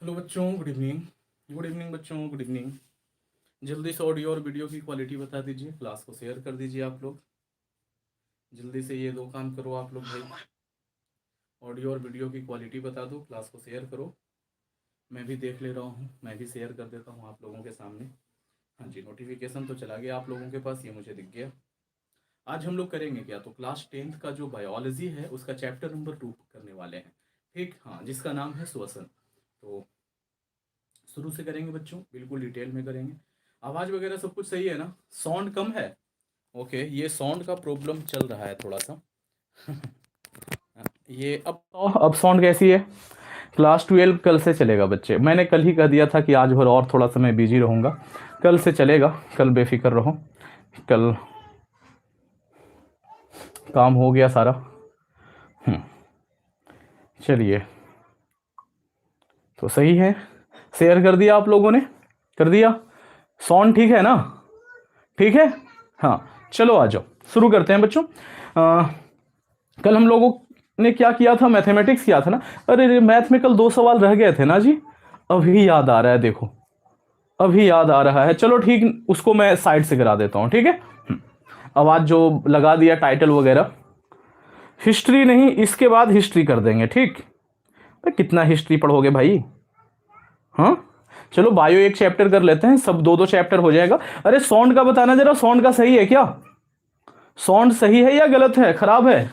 Hello बच्चों, good evening. Good evening बच्चों, good evening. जल्दी से ऑडियो और वीडियो की क्वालिटी बता दीजिए, क्लास को शेयर कर दीजिए आप लोग। जल्दी से ये दो काम करो आप लोग भाई। ऑडियो और वीडियो की क्वालिटी बता दो, क्लास को शेयर करो। मैं भी देख ले रहा हूँ, मैं भी शेयर कर देता हूँ आप लोगों के सामने। हाँ जी, नोटिफिकेशन तो चला गया आप लोगों के पास, ये मुझे दिख गया। आज हम लोग करेंगे क्या, तो क्लास 10th का जो बायोलॉजी है उसका चैप्टर नंबर 2 करने वाले हैं। ठीक, हाँ, जिसका नाम है श्वसन। तो शुरू से करेंगे बच्चों, बिल्कुल डिटेल में करेंगे। आवाज़ वगैरह सब कुछ सही है ना? साउंड कम है? ओके, ये साउंड का प्रॉब्लम चल रहा है थोड़ा सा। ये अब साउंड कैसी है? क्लास 12 कल से चलेगा बच्चे, मैंने कल ही कह दिया था कि आज भर और थोड़ा सा मैं बिजी रहूँगा, कल से चलेगा। कल बेफिक्र रहो, कल काम हो गया सारा। चलिए, तो सही है, शेयर कर दिया आप लोगों ने? कर दिया? साउंड ठीक है ना? ठीक है, हाँ। चलो आ जाओ, शुरू करते हैं बच्चों। कल हम लोगों ने क्या किया था? मैथमेटिक्स किया था ना? अरे मैथ में कल 2 सवाल रह गए थे ना जी, अभी याद आ रहा है, देखो अभी याद आ रहा है। चलो ठीक, उसको मैं साइड से करा देता हूँ, ठीक है। आवाज जो लगा दिया टाइटल वगैरह, हिस्ट्री नहीं, इसके बाद हिस्ट्री कर देंगे, ठीक। भाई कितना हिस्ट्री पढ़ोगे भाई? हाँ, चलो बायो एक चैप्टर कर लेते हैं, सब 2-2 चैप्टर हो जाएगा। अरे साउंड का बताना जरा, साउंड का सही है क्या? साउंड सही है या गलत है, खराब है?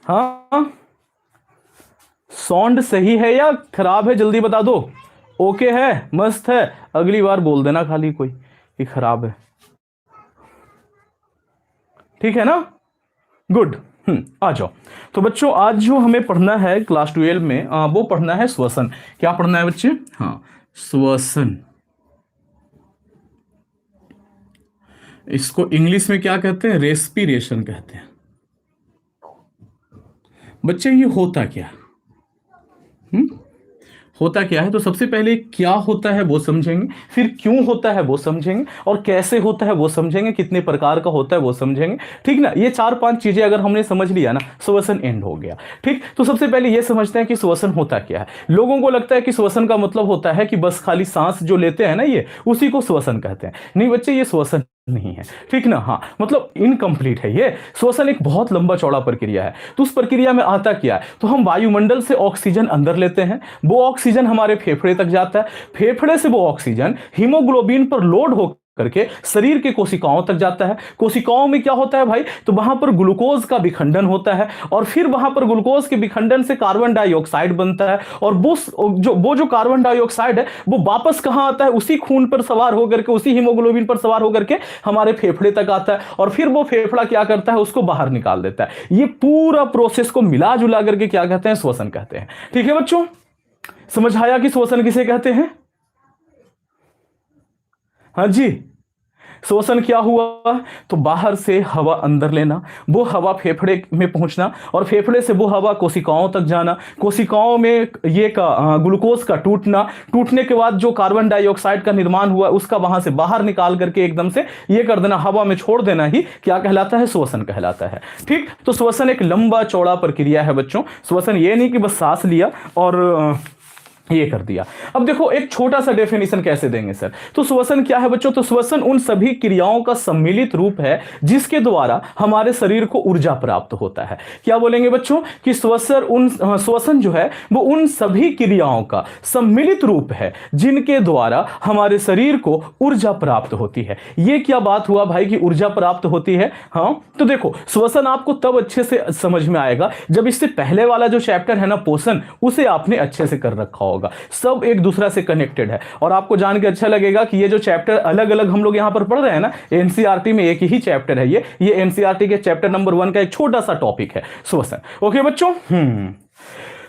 हाँ, साउंड सही है या खराब है, जल्दी बता दो। ओके है, मस्त है, अगली बार बोल देना खाली कोई कि खराब है, ठीक है ना? गुड। आ जाओ। तो बच्चों आज जो हमें पढ़ना है क्लास 12 में, वो पढ़ना है श्वसन। क्या पढ़ना है बच्चे? हाँ, श्वसन। इसको इंग्लिश में क्या कहते हैं? रेस्पिरेशन कहते हैं। बच्चे ये होता क्या? हम्म होता क्या है? तो सबसे पहले क्या होता है वो समझेंगे, फिर क्यों होता है वो समझेंगे, और कैसे होता है वो समझेंगे, कितने प्रकार का होता है वो समझेंगे, ठीक ना। ये 4-5 चीजें अगर हमने समझ लिया ना, श्वसन एंड हो गया, ठीक। तो सबसे पहले ये समझते हैं कि श्वसन होता क्या है। लोगों को लगता है कि श्वसन का मतलब होता है कि बस खाली सांस जो लेते हैं ना, ये उसी को श्वसन कहते हैं। नहीं बच्चे, ये श्वसन नहीं है, ठीक ना। हाँ, मतलब इनकम्प्लीट है ये। श्वसन एक बहुत लंबा चौड़ा प्रक्रिया है। तो उस प्रक्रिया में आता क्या है, तो हम वायुमंडल से ऑक्सीजन अंदर लेते हैं, वो ऑक्सीजन हमारे फेफड़े तक जाता है, फेफड़े से वो ऑक्सीजन हीमोग्लोबिन पर लोड हो करके शरीर के कोशिकाओं तक जाता है। कोशिकाओं में क्या होता है भाई, तो वहां पर ग्लूकोज का विखंडन होता है, और फिर वहां पर ग्लूकोज के विखंडन से कार्बन डाइऑक्साइड बनता है, और वो जो कार्बन डाइऑक्साइड है वो वापस कहां आता है, उसी खून पर सवार होकर के, उसी हीमोग्लोबिन पर सवार होकर के हमारे फेफड़े तक आता है, और फिर वो फेफड़ा क्या करता है, उसको बाहर निकाल देता है। ये पूरा प्रोसेस को मिला जुला करके क्या कहते हैं? श्वसन कहते हैं। ठीक है बच्चों, समझ आया कि श्वसन किसे कहते हैं? हाँ जी, श्वसन क्या हुआ, तो बाहर से हवा अंदर लेना, वो हवा फेफड़े में पहुंचना, और फेफड़े से वो हवा कोशिकाओं तक जाना, कोशिकाओं में ये का ग्लूकोज का टूटना, टूटने के बाद जो कार्बन डाइऑक्साइड का निर्माण हुआ उसका वहां से बाहर निकाल करके एकदम से ये कर देना, हवा में छोड़ देना ही क्या कहलाता है? श्वसन कहलाता है, ठीक। तो श्वसन एक लंबा चौड़ा प्रक्रिया है बच्चों। श्वसन ये नहीं कि बस सांस लिया और ये कर दिया। अब देखो एक छोटा सा डेफिनेशन कैसे देंगे सर, तो श्वसन क्या है बच्चों? तो श्वसन उन सभी क्रियाओं का सम्मिलित रूप है जिसके द्वारा हमारे शरीर को ऊर्जा प्राप्त होता है। क्या बोलेंगे बच्चों कि श्वसन जो है वो उन सभी क्रियाओं का सम्मिलित रूप है जिनके द्वारा हमारे शरीर को ऊर्जा प्राप्त होती है। ये क्या बात हुआ भाई कि ऊर्जा प्राप्त होती है? हाँ, तो देखो श्वसन आपको तब अच्छे से समझ में आएगा जब इससे पहले वाला जो चैप्टर है ना पोषण, उसे आपने अच्छे से कर रखा होगा। सब एक दूसरा से कनेक्टेड है, और आपको जान के अच्छा लगेगा कि ये जो चैप्टर अलग अलग हम लोग यहां पर पढ़ रहे हैं ना, एनसीईआरटी में एक ही चैप्टर है ये एनसीईआरटी के चैप्टर नंबर 1 का एक छोटा सा टॉपिक है, श्वसन। ओके बच्चों,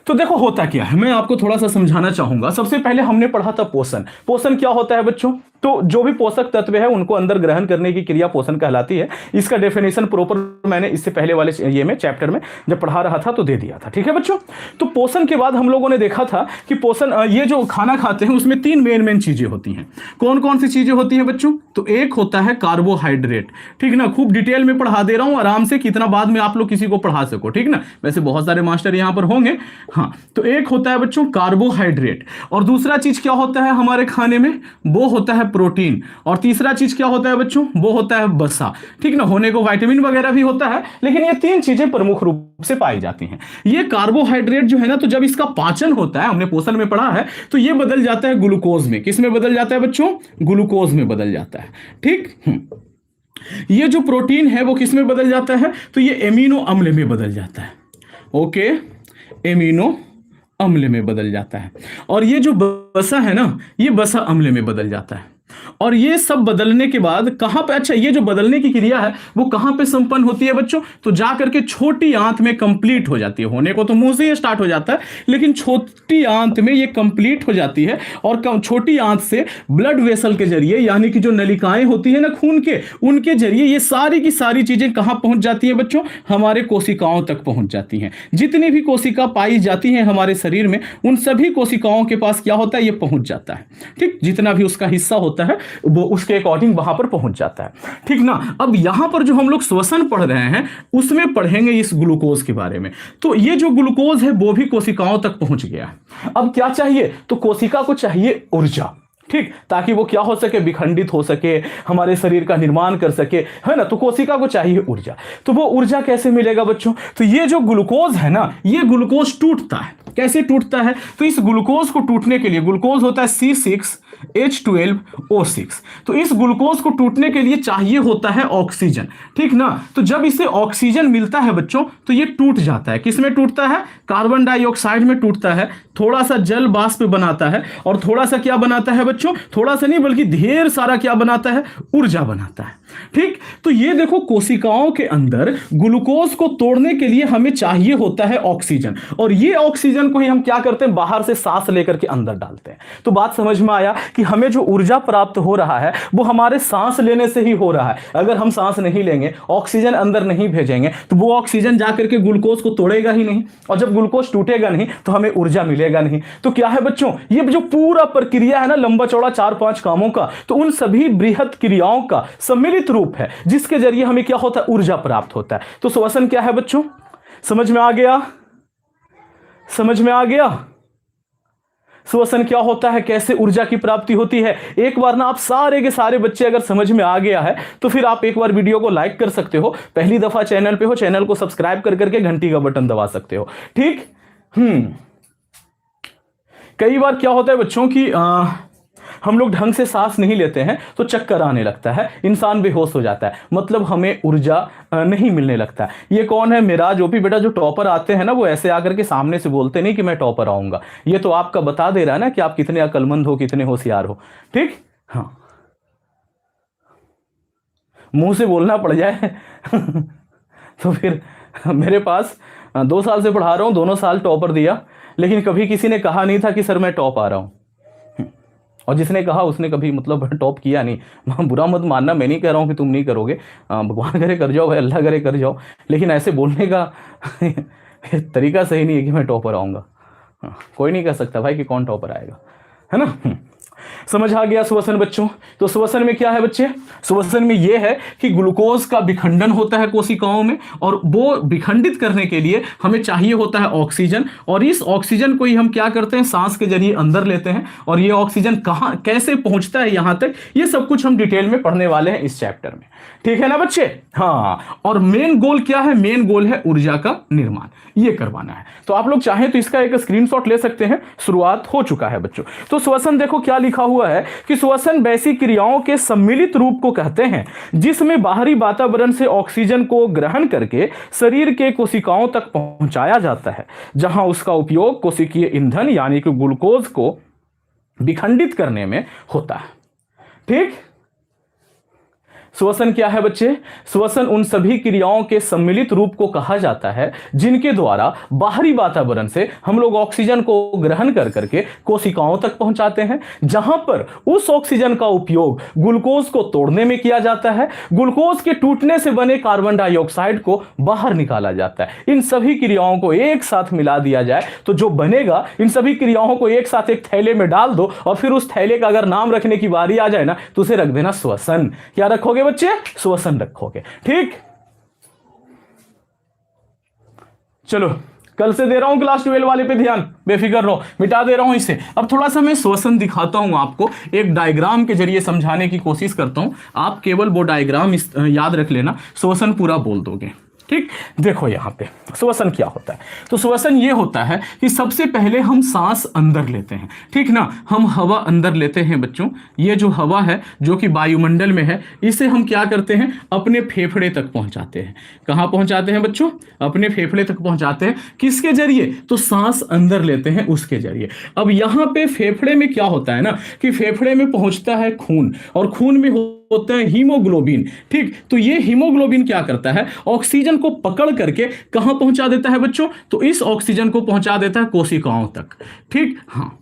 तो देखो होता क्या है, मैं आपको थोड़ा सा समझाना चाहूंगा। सबसे पहले हमने पढ़ा था पोषण। पोषण क्या होता है बच्चों? तो जो भी पोषक तत्व है उनको अंदर ग्रहण करने की क्रिया पोषण कहलाती है। इसका डेफिनेशन प्रॉपर मैंने इससे पहले वाले ये में चैप्टर में जब पढ़ा रहा था तो दे दिया था। ठीक है बच्चों, तो पोषण के बाद हम लोगों ने देखा था कि पोषण ये जो खाना खाते हैं उसमें तीन मेन चीजें होती हैं। कौन कौन सी चीजें होती हैं बच्चों? तो एक होता है कार्बोहाइड्रेट, ठीक ना, खूब डिटेल में पढ़ा दे रहा हूं आराम से, कितना बाद में आप लोग किसी को पढ़ा सको, ठीक ना, वैसे बहुत सारे मास्टर यहां पर होंगे। हाँ, तो एक होता है बच्चों कार्बोहाइड्रेट, और दूसरा चीज क्या होता है हमारे खाने में? वो होता है प्रोटीन, और तीसरा चीज क्या होता है बच्चों? वो होता है वसा, ठीक ना, होने को विटामिन वगैरह भी होता है, लेकिन ये तीन चीजें प्रमुख रूप से पाई जाती हैं। ये कार्बोहाइड्रेट जो है ना, तो जब इसका पाचन होता है, हमने पोषण में पढ़ा है, तो ये बदल जाता है ग्लूकोज में। किस में बदल जाता है बच्चों? ग्लूकोज में बदल जाता है। ठीक, ये जो प्रोटीन है वो किस में बदल जाता है? तो ये एमिनो अम्ल में बदल जाता है। ओके, एमिनो अम्ल में बदल जाता है। और ये जो वसा है ना, ये वसा अम्ल में बदल जाता है। और ये सब बदलने के बाद कहां पे, अच्छा, ये जो बदलने की क्रिया है वो कहां पे संपन्न होती है बच्चों? तो जाकर के छोटी आंत में कंप्लीट हो जाती है। होने को तो मुंह से ही स्टार्ट हो जाता है, लेकिन छोटी आंत में ये कंप्लीट हो जाती है। और छोटी आंत से ब्लड वेसल के जरिए, यानी कि जो नलिकाएं होती है ना खून के, उनके जरिए ये सारी की सारी चीजें कहां पहुंच जाती है बच्चों? हमारे कोशिकाओं तक पहुंच जाती हैं। जितनी भी कोशिका पाई जाती हैं हमारे शरीर में, उन सभी कोशिकाओं के पास क्या होता है? ये पहुंच जाता है। ठीक, जितना भी उसका हिस्सा होता है वो उसके अकॉर्डिंग वहां पर पहुंच जाता है। ठीक ना, अब यहां पर जो हम लोग श्वसन पढ़ रहे हैं उसमें पढ़ेंगे इस ग्लूकोज के बारे में। तो ये जो ग्लूकोज है वो भी कोशिकाओं तक पहुंच गया। अब क्या चाहिए? तो कोशिका को चाहिए ऊर्जा, ठीक, ताकि वो क्या हो सके? विखंडित हो सके, हमारे शरीर का निर्माण कर सके, है ना। तो कोशिका को चाहिए ऊर्जा। तो वो ऊर्जा कैसे मिलेगा बच्चों? तो ये जो ग्लूकोज है ना, ये ग्लूकोज टूटता है। कैसे टूटता है? तो इस ग्लूकोज को टूटने के लिए, ग्लूकोज होता है C6H12O6, तो इस ग्लूकोज को टूटने के लिए चाहिए होता है ऑक्सीजन, ठीक ना। तो जब इसे ऑक्सीजन मिलता है बच्चों, तो ये टूट जाता है। किस में टूटता है? कार्बन डाइऑक्साइड में टूटता है, थोड़ा सा जल वाष्प बनाता है, और थोड़ा सा क्या बनाता है बच्चों? थोड़ा सा नहीं बल्कि ढेर सारा क्या बनाता है? ऊर्जा बनाता है। ठीक, तो ये देखो कोशिकाओं के अंदर ग्लूकोज को तोड़ने के लिए हमें चाहिए होता है ऑक्सीजन, और ये ऑक्सीजन को ही हम क्या करते हैं? बाहर से सांस लेकर के अंदर डालते हैं। तो बात समझ में आया कि हमें जो ऊर्जा प्राप्त हो रहा है वो हमारे सांस लेने से ही हो रहा है। अगर हम सांस नहीं लेंगे, ऑक्सीजन अंदर नहीं भेजेंगे, तो वो ऑक्सीजन जाकर के ग्लूकोज को तोड़ेगा ही नहीं, और जब ग्लूकोज टूटेगा नहीं तो हमें ऊर्जा मिलेगा नहीं। तो क्या है बच्चों? ये जो पूरा प्रक्रिया है ना, लंबा चौड़ा 4-5 कामों का, तो उन सभी बृहत क्रियाओं का सम्मिलित रूप है, जिसके जरिए हमें क्या होता है? ऊर्जा प्राप्त होता है। तो श्वसन क्या है बच्चों? समझ में आ गया? समझ में आ गया? श्वसन क्या होता है, कैसे ऊर्जा की प्राप्ति होती है? एक बार ना आप सारे के सारे बच्चे अगर समझ में आ गया है तो फिर आप एक बार वीडियो को लाइक कर सकते हो। पहली दफा चैनल पे हो, चैनल को सब्सक्राइब कर करके घंटी का बटन दबा सकते हो। ठीक, कई बार क्या होता है बच्चों की हम लोग ढंग से सांस नहीं लेते हैं तो चक्कर आने लगता है, इंसान बेहोश हो जाता है, मतलब हमें ऊर्जा नहीं मिलने लगता है। ये कौन है? मेरा जो भी बेटा जो टॉपर आते हैं ना, वो ऐसे आकर के सामने से बोलते नहीं कि मैं टॉपर आऊंगा। ये तो आपका बता दे रहा है ना कि आप कितने अक्लमंद हो, कितने होशियार हो। ठीक, हाँ, मुंह से बोलना पड़ जाए तो फिर मेरे पास 2 साल से पढ़ा रहा हूं, दोनों साल टॉपर दिया, लेकिन कभी किसी ने कहा नहीं था कि सर मैं टॉप आ रहा हूं। और जिसने कहा उसने कभी मतलब टॉप किया नहीं। बुरा मत मानना, मैं नहीं कह रहा हूं कि तुम नहीं करोगे, भगवान करे कर जाओ भाई, अल्लाह करे कर जाओ, लेकिन ऐसे बोलने का तरीका सही नहीं है कि मैं टॉपर आऊंगा। कोई नहीं कह सकता भाई कि कौन टॉपर आएगा, है ना। समझ आ गया श्वसन बच्चों? तो श्वसन में क्या है बच्चे? श्वसन में यह है कि ग्लूकोज का विखंडन होता है कोशिकाओं में, और वो विखंडित करने के लिए हमें चाहिए होता है ऑक्सीजन, और इस ऑक्सीजन को ही हम क्या करते हैं? सांस के जरिए अंदर लेते हैं, और ये ऑक्सीजन कहां कैसे पहुंचता है यहां तक, ये सब कुछ हम डिटेल में पढ़ने वाले हैं इस चैप्टर में। ठीक है ना बच्चे? हाँ, और मेन गोल क्या है? मेन गोल है ऊर्जा का निर्माण, ये करवाना है। तो आप लोग चाहें तो इसका एक स्क्रीनशॉट ले सकते हैं, शुरुआत हो चुका है बच्चों। तो श्वसन देखो क्या लिखा हुआ है कि श्वसन वैसी क्रियाओं के सम्मिलित रूप को कहते हैं जिसमें बाहरी वातावरण से ऑक्सीजन को ग्रहण करके शरीर के कोशिकाओं तक पहुंचाया जाता है, जहां उसका उपयोग कोशिकीय ईंधन यानी कि ग्लूकोज को विखंडित करने में होता है। ठीक, श्वसन क्या है बच्चे? श्वसन उन सभी क्रियाओं के सम्मिलित रूप को कहा जाता है जिनके द्वारा बाहरी वातावरण से हम लोग ऑक्सीजन को ग्रहण कर करके कोशिकाओं तक पहुंचाते हैं, जहां पर उस ऑक्सीजन का उपयोग ग्लूकोज को तोड़ने में किया जाता है, ग्लूकोज के टूटने से बने कार्बन डाइऑक्साइड को बाहर निकाला जाता है। इन सभी क्रियाओं को एक साथ मिला दिया जाए तो जो बनेगा, इन सभी क्रियाओं को एक साथ एक थैले में डाल दो और फिर उस थैले का अगर नाम रखने की बारी आ जाए ना तो उसे रख देना श्वसन। क्या रखोगे बच्चे? श्वसन रखोगे। ठीक, चलो कल से दे रहा हूं क्लास 12 वाले पे ध्यान, बेफिक्र रहो, मिटा दे रहा हूं इसे। अब थोड़ा सा मैं श्वसन दिखाता हूं आपको, एक डायग्राम के जरिए समझाने की कोशिश करता हूं। आप केवल वो डायग्राम याद रख लेना, श्वसन पूरा बोल दोगे। ठीक, देखो यहां पे श्वसन क्या होता है। तो श्वसन ये होता है कि सबसे पहले हम सांस अंदर लेते हैं, ठीक ना, हम हवा अंदर लेते हैं बच्चों। ये जो हवा है जो कि वायुमंडल में है, इसे हम क्या करते हैं, अपने फेफड़े तक पहुंचाते हैं। कहां पहुंचाते हैं बच्चों? अपने फेफड़े तक पहुंचाते हैं। किसके जरिए? तो सांस अंदर लेते हैं उसके जरिए। अब यहां पे फेफड़े में क्या होता है ना कि फेफड़े में पहुंचता है खून, और खून में होता है हीमोग्लोबिन। ठीक, तो ये हीमोग्लोबिन क्या करता है, ऑक्सीजन को पकड़ करके कहां पहुंचा देता है बच्चों? तो इस ऑक्सीजन को पहुंचा देता है कोशिकाओं तक। ठीक, हाँ,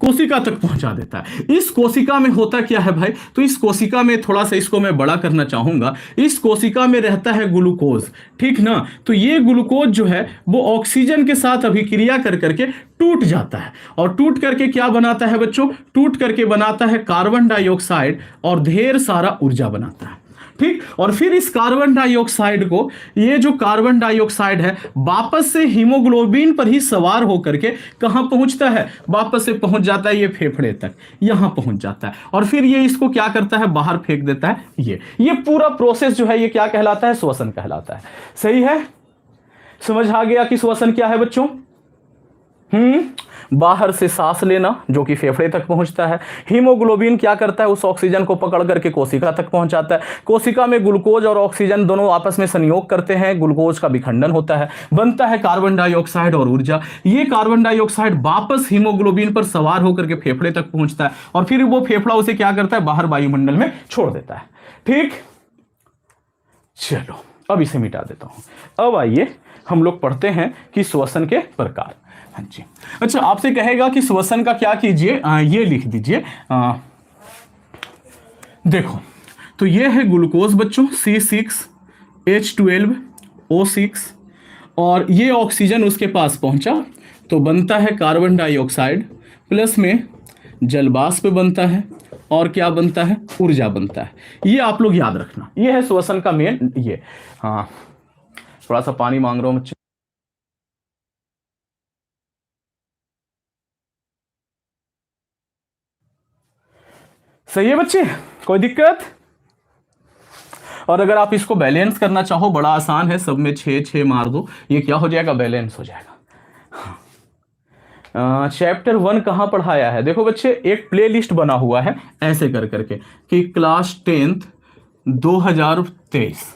कोशिका तक पहुंचा देता है। इस कोशिका में होता क्या है भाई? तो इस कोशिका में, थोड़ा सा इसको मैं बड़ा करना चाहूंगा, इस कोशिका में रहता है ग्लूकोज, ठीक ना। तो ये ग्लूकोज जो है वो ऑक्सीजन के साथ अभिक्रिया कर करके टूट जाता है, और टूट करके क्या बनाता है बच्चों? टूट करके बनाता है कार्बन डाइऑक्साइड और ढेर सारा ऊर्जा बनाता है। ठीक, और फिर इस कार्बन डाइऑक्साइड को, ये जो कार्बन डाइऑक्साइड है, वापस से हीमोग्लोबिन पर ही सवार होकर के कहां पहुंचता है? वापस से पहुंच जाता है ये फेफड़े तक, यहां पहुंच जाता है, और फिर ये इसको क्या करता है? बाहर फेंक देता है। ये पूरा प्रोसेस जो है ये क्या कहलाता है? श्वसन कहलाता है। सही है, समझ आ गया कि श्वसन क्या है बच्चों? बाहर से सांस लेना जो कि फेफड़े तक पहुंचता है। हीमोग्लोबिन क्या करता है? उस ऑक्सीजन को पकड़ करके कोशिका तक पहुंचाता है। कोशिका में ग्लूकोज और ऑक्सीजन दोनों आपस में संयोग करते हैं, ग्लूकोज का विखंडन होता है, बनता है कार्बन डाइऑक्साइड और ऊर्जा। ये कार्बन डाइऑक्साइड वापस हीमोग्लोबिन पर सवार होकर के फेफड़े तक पहुंचता है, और फिर वो फेफड़ा उसे क्या करता है? बाहर वायुमंडल में छोड़ देता है। ठीक, चलो अब इसे मिटा देता हूं। अब आइए हम लोग पढ़ते हैं कि श्वसन के प्रकार। हाँ जी, अच्छा, आपसे कहेगा कि श्वसन का क्या कीजिए, ये लिख दीजिए। देखो, तो ये है ग्लूकोज बच्चों, C6H12O6, और ये ऑक्सीजन उसके पास पहुंचा तो बनता है कार्बन डाइऑक्साइड, प्लस में जलवाष्प बनता है, और क्या बनता है? ऊर्जा बनता है। ये आप लोग याद रखना, ये है श्वसन का मेन। ये, हाँ, थोड़ा सा पानी मांग रहा हूं बच्चे। सही है बच्चे, कोई दिक्कत? और अगर आप इसको बैलेंस करना चाहो, बड़ा आसान है, सब में 6 मार दो, ये क्या हो जाएगा? बैलेंस हो जाएगा। चैप्टर 1 कहां पढ़ाया है? देखो बच्चे, एक प्ले लिस्ट बना हुआ है ऐसे कर करके कि क्लास 10th 2023।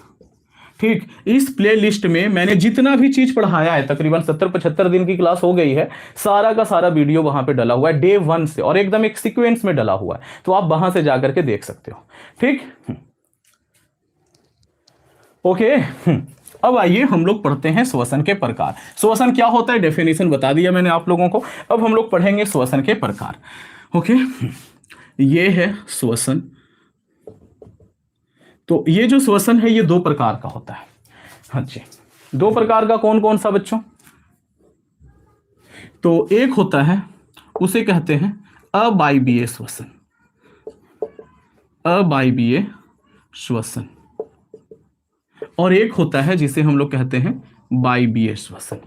ठीक, इस प्ले लिस्ट में मैंने जितना भी चीज पढ़ाया है, तकरीबन 70-75 दिन की क्लास हो गई है, सारा का सारा वीडियो वहां पे डला हुआ है डे 1 से, और एकदम एक सीक्वेंस में डला हुआ है, तो आप वहां से जाकर के देख सकते हो। ठीक, ओके। अब आइए हम लोग पढ़ते हैं श्वसन के प्रकार। श्वसन क्या होता है डेफिनेशन बता दिया मैंने आप लोगों को। अब हम लोग पढ़ेंगे श्वसन के प्रकार। ओके, ये है श्वसन। तो ये जो श्वसन है ये 2 प्रकार का होता है। हाँ जी, 2 प्रकार का कौन कौन सा बच्चों? तो एक होता है, उसे कहते हैं अवायवीय श्वसन, अवायवीय श्वसन, और एक होता है जिसे हम लोग कहते हैं वायवीय श्वसन।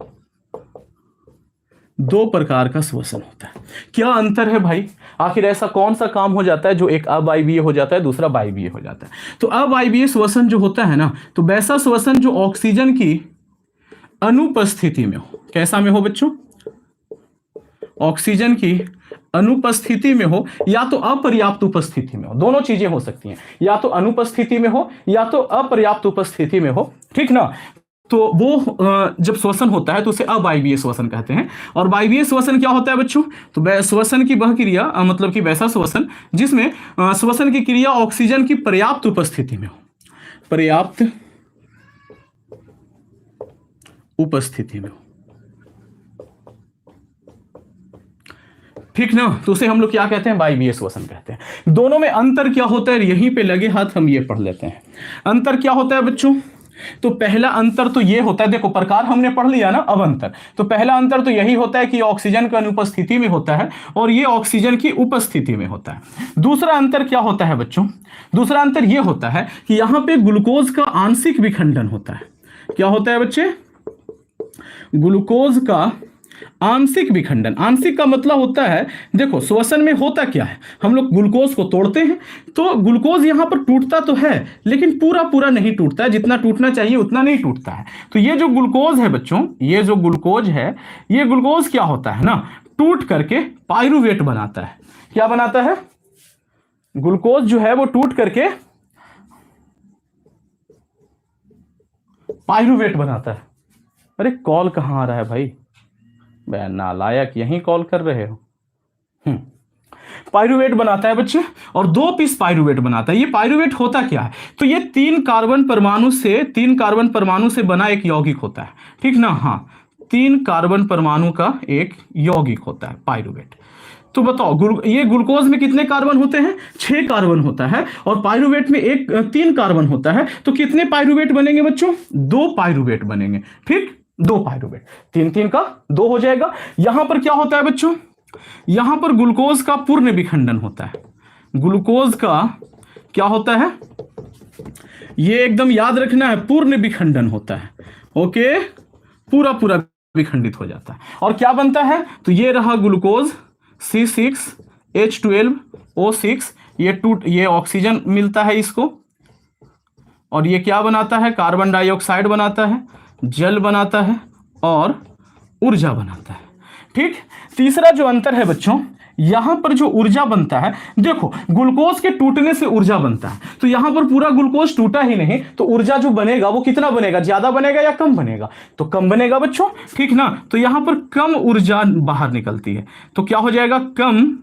2 प्रकार का श्वसन होता है। क्या अंतर है भाई? आखिर ऐसा कौन सा काम हो जाता है जो एक अवायवीय हो जाता है, दूसरा वायवीय हो जाता है? तो अवायवीय श्वसन जो होता है ना, तो वैसा श्वसन जो ऑक्सीजन की अनुपस्थिति में हो। कैसा में हो बच्चों? ऑक्सीजन की अनुपस्थिति में हो, या तो अपर्याप्त उपस्थिति में हो, दोनों चीजें हो सकती हैं, या तो अनुपस्थिति में हो या तो अपर्याप्त उपस्थिति में हो। ठीक ना, तो वो जब श्वसन होता है तो उसे अवायवीय श्वसन कहते हैं। और वायवीय श्वसन क्या होता है बच्चों? तो श्वसन की वह क्रिया मतलब कि वैसा श्वसन जिसमें श्वसन की क्रिया ऑक्सीजन की पर्याप्त उपस्थिति में हो, पर्याप्त उपस्थिति में हो, ठीक ना। तो उसे हम लोग क्या कहते हैं? वायवीय श्वसन कहते हैं। दोनों में अंतर क्या होता है? यहीं पे लगे हाथ हम ये पढ़ लेते हैं। अंतर क्या होता है बच्चों? तो पहला अंतर तो ये होता है, देखो प्रकार हमने पढ़ लिया ना, अब अंतर। तो पहला अंतर तो यही होता है कि ऑक्सीजन की अनुपस्थिति में होता है और ये ऑक्सीजन की उपस्थिति में होता है। दूसरा अंतर क्या होता है बच्चों? दूसरा अंतर ये होता है कि यहां पे ग्लूकोज का आंशिक विखंडन होता है। क्या होता है बच्चे? ग्लूकोज का आंशिक विखंडन। आंशिक का मतलब होता है, देखो श्वसन में होता क्या है, हम लोग ग्लूकोज को तोड़ते हैं तो ग्लूकोज यहां पर टूटता तो है लेकिन पूरा पूरा नहीं टूटता है, जितना टूटना चाहिए उतना नहीं टूटता है। तो ये जो ग्लूकोज है बच्चों, ये जो ग्लूकोज है, ये ग्लूकोज क्या होता है ना, टूट करके पाइरूवेट बनाता है। क्या बनाता है? ग्लूकोज जो है वो टूट करके पाइरूवेट बनाता है। अरे कॉल कहां आ रहा है भाई? बे नालायक, यहीं कॉल कर रहे हो। पाइरूवेट बनाता है बच्चे, और 2 पीस पाइरूवेट बनाता है। ये पाइरूवेट होता क्या है? तो ये 3 कार्बन परमाणु से बना एक यौगिक होता है, ठीक ना। हाँ, 3 कार्बन परमाणु का एक यौगिक होता है पाइरूवेट। तो बताओ ये ग्लूकोज में कितने कार्बन होते हैं? 6 कार्बन होता है, और पाइरूवेट में 3 कार्बन होता है। तो कितने पाइरूवेट बनेंगे बच्चों? 2 पाइरूवेट बनेंगे, ठीक, 2 पाइरूवेट। 3 3 का 2 हो जाएगा। यहां पर क्या होता है बच्चों? यहां पर ग्लूकोज का पूर्ण विखंडन होता है। ग्लूकोज का क्या होता है? ये एकदम याद रखना है, पूर्ण विखंडन होता है। ओके, पूरा पूरा विखंडित हो जाता है। और क्या बनता है? तो ये रहा ग्लूकोज C6H12O6, ये ऑक्सीजन मिलता है इसको, और ये क्या बनाता है? कार्बन डाइऑक्साइड बनाता है, जल बनाता है और ऊर्जा बनाता है, ठीक। तीसरा जो अंतर है बच्चों, यहां पर जो ऊर्जा बनता है, देखो ग्लूकोज के टूटने से ऊर्जा बनता है, तो यहां पर पूरा ग्लूकोज टूटा ही नहीं, तो ऊर्जा जो बनेगा वो कितना बनेगा? ज्यादा बनेगा या कम बनेगा? तो कम बनेगा बच्चों, ठीक ना। तो यहां पर कम ऊर्जा बाहर निकलती है, तो क्या हो जाएगा? कम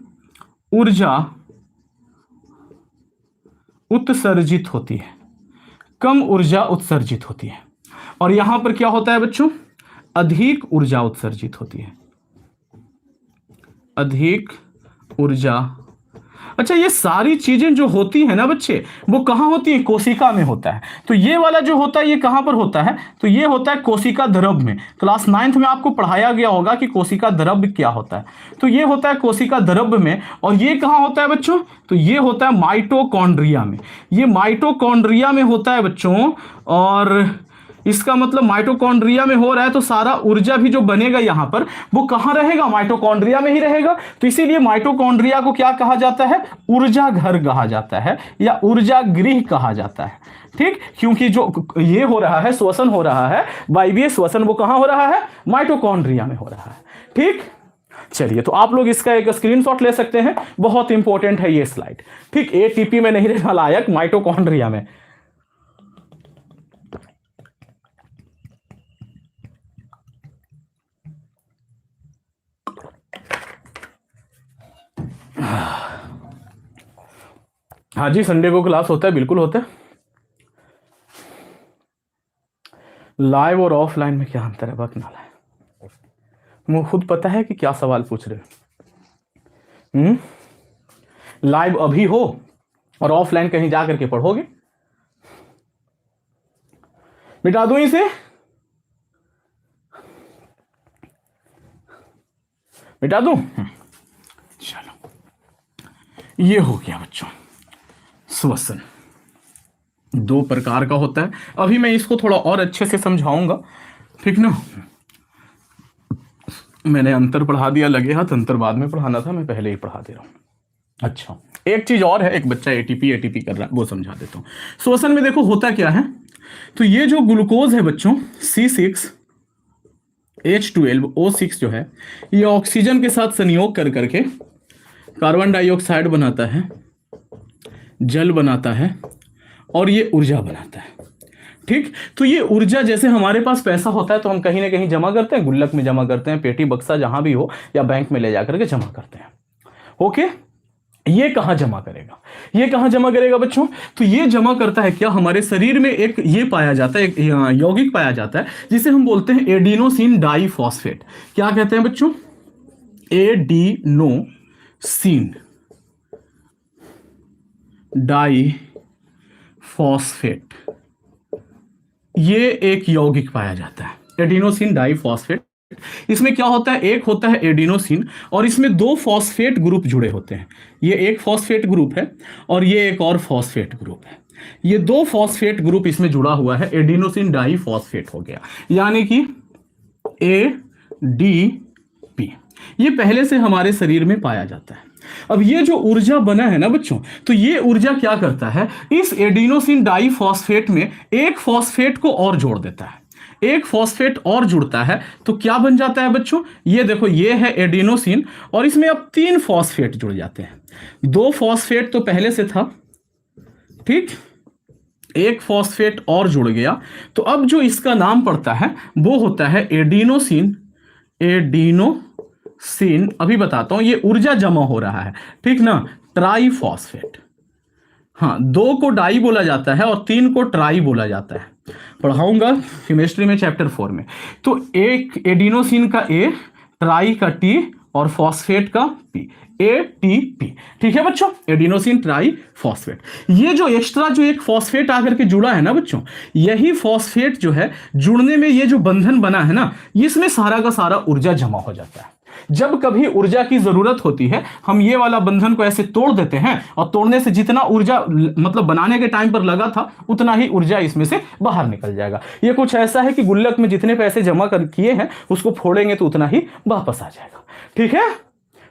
ऊर्जा उत्सर्जित होती है, कम ऊर्जा उत्सर्जित होती है। और यहां पर क्या होता है बच्चों? अधिक ऊर्जा उत्सर्जित होती है, अधिक ऊर्जा। अच्छा, ये सारी चीजें जो होती है ना बच्चे, वो कहां होती है? कोशिका में होता है। तो ये वाला जो होता है ये कहां पर होता है? तो ये होता है कोशिका द्रव में। क्लास 9th में आपको पढ़ाया गया होगा कि कोशिका द्रव क्या होता है। तो ये होता है कोशिका द्रव में। और ये कहां होता है बच्चों? तो ये होता है माइटोकॉन्ड्रिया में। ये माइटोकॉन्ड्रिया में होता है बच्चों, और इसका मतलब माइटोकॉन्ड्रिया में हो रहा है, तो सारा ऊर्जा भी जो बनेगा यहां पर वो कहां रहेगा? माइटोकॉन्ड्रिया में ही रहेगा। तो इसीलिए माइटोकॉन्ड्रिया को क्या कहा जाता है? ऊर्जा घर कहा जाता है, या ऊर्जा गृह कहा जाता है, ठीक। क्योंकि जो ये हो रहा है, श्वसन हो रहा है, वायवीय श्वसन, वो कहां हो रहा है? माइटोकॉन्ड्रिया में हो रहा है, ठीक। चलिए, तो आप लोग इसका एक स्क्रीनशॉट ले सकते हैं, बहुत इंपॉर्टेंट है ये स्लाइड, ठीक। एटीपी में नहीं रहना लायक, माइटोकॉन्ड्रिया में। हाँ जी, संडे को क्लास होता है, बिल्कुल होता है। लाइव और ऑफलाइन में क्या अंतर है? वक्त नाला है, मुझे खुद पता है कि क्या सवाल पूछ रहे हो। लाइव अभी हो और ऑफलाइन कहीं जा करके पढ़ोगे। मिटा दूं इसे? मिटा दूं? चलो, ये हो गया बच्चों श्वसन। 2 प्रकार का होता है। अभी मैं इसको थोड़ा और अच्छे से समझाऊंगा, ठीक ना। मैंने अंतर पढ़ा दिया, लगे हाथ, अंतर बाद में पढ़ाना था, मैं पहले ही पढ़ा दे रहा हूं। अच्छा, एक चीज और है, एक बच्चा एटीपी कर रहा है, वो समझा देता हूं। श्वसन में देखो होता क्या है, तो ये जो ग्लूकोज है बच्चों C6H12O6 जो है, ये ऑक्सीजन के साथ संयोग कर करके कार्बन डाइऑक्साइड बनाता है, जल बनाता है और ये ऊर्जा बनाता है। ठीक, तो ये ऊर्जा, जैसे हमारे पास पैसा होता है तो हम कहीं ना कहीं जमा करते हैं, गुल्लक में जमा करते हैं, पेटी बक्सा जहां भी हो, या बैंक में ले जाकर के जमा करते हैं। ओके, ये कहां जमा करेगा, ये कहां जमा करेगा बच्चों? तो ये जमा करता है क्या, हमारे शरीर में एक ये पाया जाता है, एक यौगिक पाया जाता है जिसे हम बोलते हैं एडिनोसिन डाइफॉस्फेट। क्या कहते हैं बच्चों? एडिनोसिन डाइफॉस्फेट, ये एक यौगिक पाया जाता है, एडिनोसिन डाइफॉस्फेट। इसमें क्या होता है, एक होता है एडिनोसिन और इसमें दो फॉस्फेट ग्रुप जुड़े होते हैं। ये एक फॉस्फेट ग्रुप है और ये एक और फॉस्फेट ग्रुप है। ये दो फॉस्फेट ग्रुप इसमें जुड़ा हुआ है, एडिनोसिन डाइफॉस्फेट हो गया, यानी कि एडीपी। ये पहले से हमारे शरीर में पाया जाता है। अब ये जो ऊर्जा बना है ना बच्चों, तो ये ऊर्जा क्या करता है, इस एडिनोसिन डाइफॉस्फेट में एक फॉस्फेट को और जोड़ देता है, एक फॉस्फेट और जुड़ता है, तो क्या बन जाता है बच्चों? ये देखो, ये है एडिनोसिन और इसमें अब 3 फॉस्फेट जुड़ जाते हैं। 2 फॉस्फेट तो पहले से था, ठीक, एक फॉस्फेट और जुड़ गया, तो अब जो इसका नाम पड़ता है वो होता है एडिनोसिन। एडिनोसिन, अभी बताता हूं, ये ऊर्जा जमा हो रहा है, ठीक ना, ट्राइफॉस्फेट। हाँ, 2 को डाई बोला जाता है और 3 को ट्राई बोला जाता है, पढ़ाऊंगा केमिस्ट्री में चैप्टर 4 में। तो एक एडिनोसिन का ए, ट्राई का टी और फॉस्फेट का पी, एटीपी। ठीक है बच्चों, एडिनोसिन ट्राई फॉस्फेट। ये जो एक्स्ट्रा जो एक फॉस्फेट आकर के जुड़ा है ना बच्चों, यही फॉस्फेट जो है जुड़ने में ये जो बंधन बना है ना, इसमें सारा का सारा ऊर्जा जमा हो जाता है। जब कभी ऊर्जा की जरूरत होती है, हम ये वाला बंधन को ऐसे तोड़ देते हैं और तोड़ने से जितना ऊर्जा मतलब बनाने के टाइम पर लगा था उतना ही ऊर्जा इसमें से बाहर निकल जाएगा। ये कुछ ऐसा है कि गुल्लक में जितने पैसे जमा कर किए हैं उसको फोड़ेंगे तो उतना ही वापस आ जाएगा। ठीक है,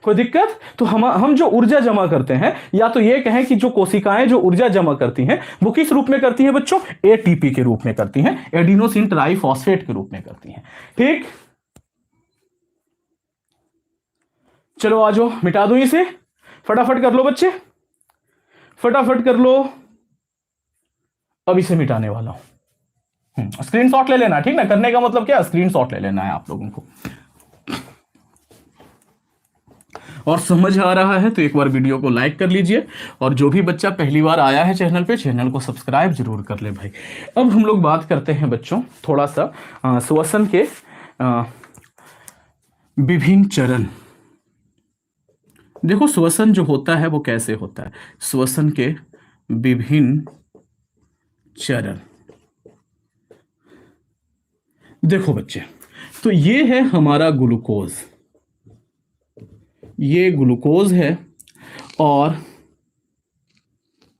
कोई दिक्कत? तो हम जो ऊर्जा जमा करते हैं, या तो ये कहें कि जो कोशिकाएं जो ऊर्जा जमा करती हैं वो किस रूप में करती हैं बच्चों? एटीपी के रूप में करती हैं, एडिनोसिन ट्राइफॉस्फेट के रूप में करती हैं। ठीक, चलो आ जाओ, मिटा दो इसे, फटाफट कर लो बच्चे, फटाफट कर लो। अब इसे मिटाने वाला हूं, स्क्रीनशॉट ले लेना, ठीक ना? करने का मतलब क्या, स्क्रीनशॉट ले लेना है आप लोगों को। और समझ आ रहा है तो एक बार वीडियो को लाइक कर लीजिए, और जो भी बच्चा पहली बार आया है चैनल पे, चैनल को सब्सक्राइब जरूर कर ले भाई। अब हम लोग बात करते हैं बच्चों थोड़ा सा श्वसन के विभिन्न चरण। देखो, श्वसन जो होता है वो कैसे होता है, श्वसन के विभिन्न चरण। देखो बच्चे, तो ये है हमारा ग्लूकोज, ये ग्लूकोज है, और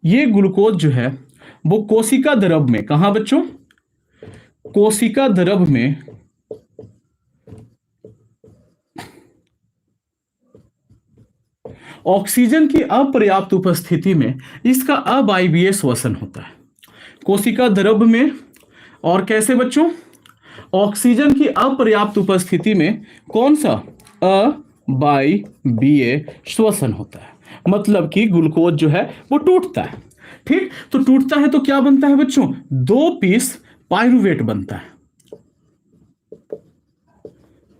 ये ग्लूकोज जो है वो कोशिका द्रव में, कहां बच्चों? कोशिका द्रव में ऑक्सीजन की अपर्याप्त उपस्थिति में इसका अवायवीय श्वसन होता है कोशिका द्रव में। और कैसे बच्चों? ऑक्सीजन की अपर्याप्त उपस्थिति में कौन सा? अवायवीय श्वसन होता है, मतलब कि ग्लूकोज जो है वो टूटता है। ठीक, तो टूटता है तो क्या बनता है बच्चों? 2 पीस पाइरुवेट बनता है,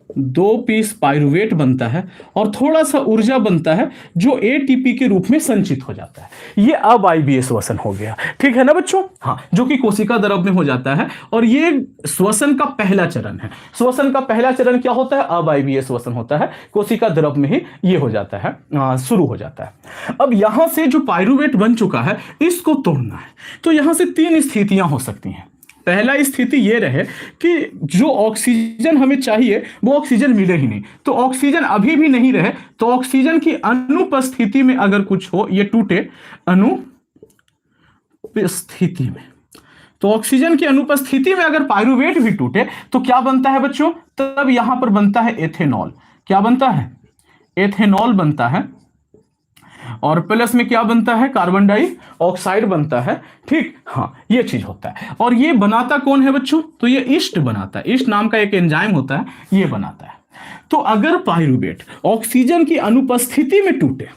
2 पीस पाइरुवेट बनता है, और थोड़ा सा ऊर्जा बनता है जो एटीपी के रूप में संचित हो जाता है। ये अवायवीय श्वसन हो गया, ठीक है ना बच्चों? हाँ, जो कि कोशिका द्रव में हो जाता है, और ये श्वसन का पहला चरण है। श्वसन का पहला चरण क्या होता है? अवायवीय श्वसन होता है, कोशिका द्रव में ही ये हो जाता है, शुरू हो जाता है। अब यहां से जो पाइरुवेट बन चुका है इसको तोड़ना है, तो यहां से 3 स्थितियां हो सकती हैं। पहला स्थिति ये रहे कि जो ऑक्सीजन हमें चाहिए वो ऑक्सीजन मिले ही नहीं, तो ऑक्सीजन अभी भी नहीं रहे, तो ऑक्सीजन की अनुपस्थिति में अगर कुछ हो, ये टूटे अनुपस्थिति में, तो ऑक्सीजन की अनुपस्थिति में अगर पाइरुवेट भी टूटे तो क्या बनता है बच्चों? तब यहां पर बनता है एथेनॉल। क्या बनता है? एथेनॉल बनता है, और प्लस में क्या बनता है? कार्बन डाइऑक्साइड बनता है। ठीक, हाँ, ये चीज होता है। और ये बनाता कौन है बच्चों? तो ये ईस्ट बनाता है, ईस्ट नाम का एक एंजाइम होता है, ये बनाता है। तो अगर पाइरुवेट ऑक्सीजन की अनुपस्थिति में टूटे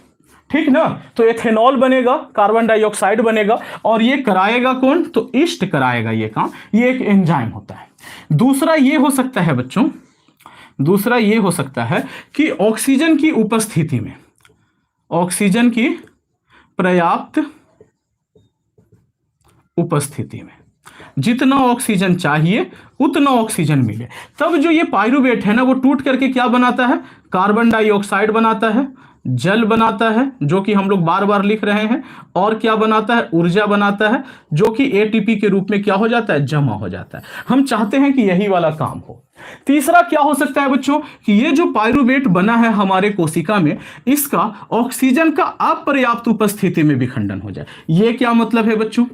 ठीक ना। तो एथेनॉल बनेगा, कार्बन डाइऑक्साइड बनेगा, और ये कराएगा कौन, तो ईस्ट कराएगा ये काम, ये एक एंजाइम होता है। दूसरा ये हो सकता है बच्चों, दूसरा ये हो सकता है कि ऑक्सीजन की उपस्थिति में, ऑक्सीजन की पर्याप्त उपस्थिति में जितना ऑक्सीजन चाहिए उतना ऑक्सीजन मिले, तब जो ये पाइरुवेट है ना वो टूट करके क्या बनाता है, कार्बन डाइऑक्साइड बनाता है, जल बनाता है जो कि हम लोग बार बार लिख रहे हैं, और क्या बनाता है, ऊर्जा बनाता है जो कि एटीपी के रूप में क्या हो जाता है, जमा हो जाता है। हम चाहते हैं कि यही वाला काम हो। तीसरा क्या हो सकता है बच्चों, कि ये जो पाइरुवेट बना है हमारे कोशिका में, इसका ऑक्सीजन का अपर्याप्त उपस्थिति में विखंडन हो जाए। ये क्या मतलब है बच्चों,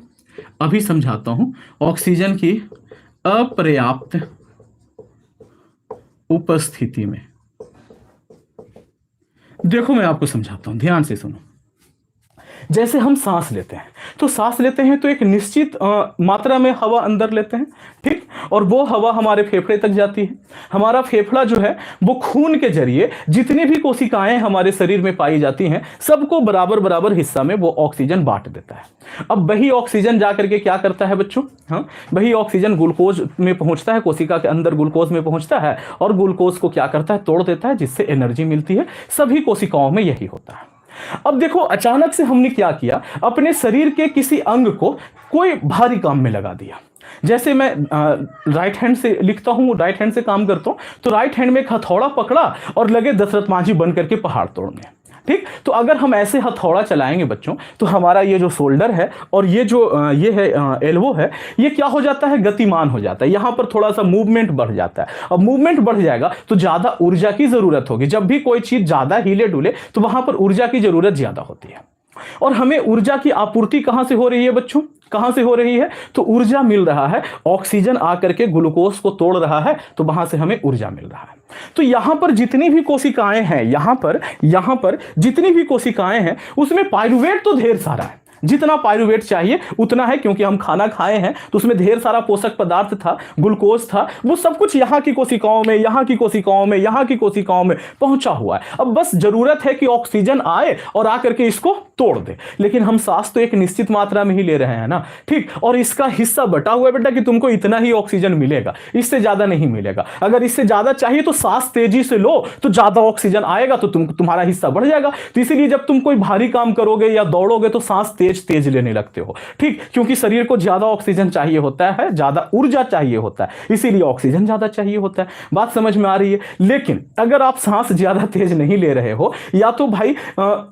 अभी समझाता हूं। ऑक्सीजन की अपर्याप्त उपस्थिति में, देखो मैं आपको समझाता हूं, ध्यान से सुनो। जैसे हम सांस लेते हैं, तो सांस लेते हैं तो एक निश्चित मात्रा में हवा अंदर लेते हैं, ठीक, और वो हवा हमारे फेफड़े तक जाती है। हमारा फेफड़ा जो है वो खून के जरिए जितनी भी कोशिकाएं हमारे शरीर में पाई जाती हैं सबको बराबर बराबर हिस्सा में वो ऑक्सीजन बांट देता है। अब वही ऑक्सीजन जाकर के क्या करता है बच्चों, हाँ, वही ऑक्सीजन ग्लूकोज में पहुंचता है, कोशिका के अंदर ग्लूकोज में पहुंचता है, और ग्लूकोज को क्या करता है, तोड़ देता है, जिससे एनर्जी मिलती है। सभी कोशिकाओं में यही होता है। अब देखो अचानक से हमने क्या किया, अपने शरीर के किसी अंग को कोई भारी काम में लगा दिया। जैसे मैं राइट हैंड से लिखता हूं, राइट हैंड से काम करता हूं, तो राइट हैंड में एक हथौड़ा पकड़ा और लगे दशरथ मांझी बन करके पहाड़ तोड़ने, ठीक। तो अगर हम ऐसे हथौड़ा चलाएंगे बच्चों, तो हमारा ये जो शोल्डर है और ये जो ये है एल्बो है, ये क्या हो जाता है, गतिमान हो जाता है। यहां पर थोड़ा सा मूवमेंट बढ़ जाता है। अब मूवमेंट बढ़ जाएगा तो ज्यादा ऊर्जा की जरूरत होगी। जब भी कोई चीज ज्यादा हिले डुले तो वहां पर ऊर्जा की जरूरत ज्यादा होती है। और हमें ऊर्जा की आपूर्ति कहां से हो रही है बच्चों, कहां से हो रही है, तो ऊर्जा मिल रहा है, ऑक्सीजन आकर के ग्लूकोज को तोड़ रहा है, तो वहां से हमें ऊर्जा मिल रहा है। तो यहां पर जितनी भी कोशिकाएं हैं, यहां पर जितनी भी कोशिकाएं हैं उसमें पाइरुवेट तो ढेर सारा है। जितना पाइरुवेट चाहिए उतना है, क्योंकि हम खाना खाए हैं तो उसमें ढेर सारा पोषक पदार्थ था, ग्लूकोज था, वो सब कुछ यहाँ की कोशिकाओं में, यहाँ की कोशिकाओं में, यहाँ की कोशिकाओं में पहुंचा हुआ है। अब बस जरूरत है कि ऑक्सीजन आए और आकर के इसको तोड़ दे। लेकिन हम सांस तो एक निश्चित मात्रा में ही ले रहे हैं ना, ठीक, और इसका हिस्सा बटा हुआ है बेटा कि तुमको इतना ही ऑक्सीजन मिलेगा, इससे ज्यादा नहीं मिलेगा। अगर इससे ज्यादा चाहिए तो सांस तेजी से लो तो ज्यादा ऑक्सीजन आएगा, तो तुम्हारा हिस्सा बढ़ जाएगा। तो इसीलिए जब तुम कोई भारी काम करोगे या दौड़ोगे तो सांस तेज लेने लगते हो, ठीक, क्योंकि शरीर को ज्यादा ऑक्सीजन चाहिए होता है, ज्यादा ऊर्जा चाहिए होता है, इसीलिए ऑक्सीजन ज्यादा चाहिए होता है। बात समझ में आ रही है। लेकिन अगर आप सांस ज्यादा तेज नहीं ले रहे हो, या तो भाई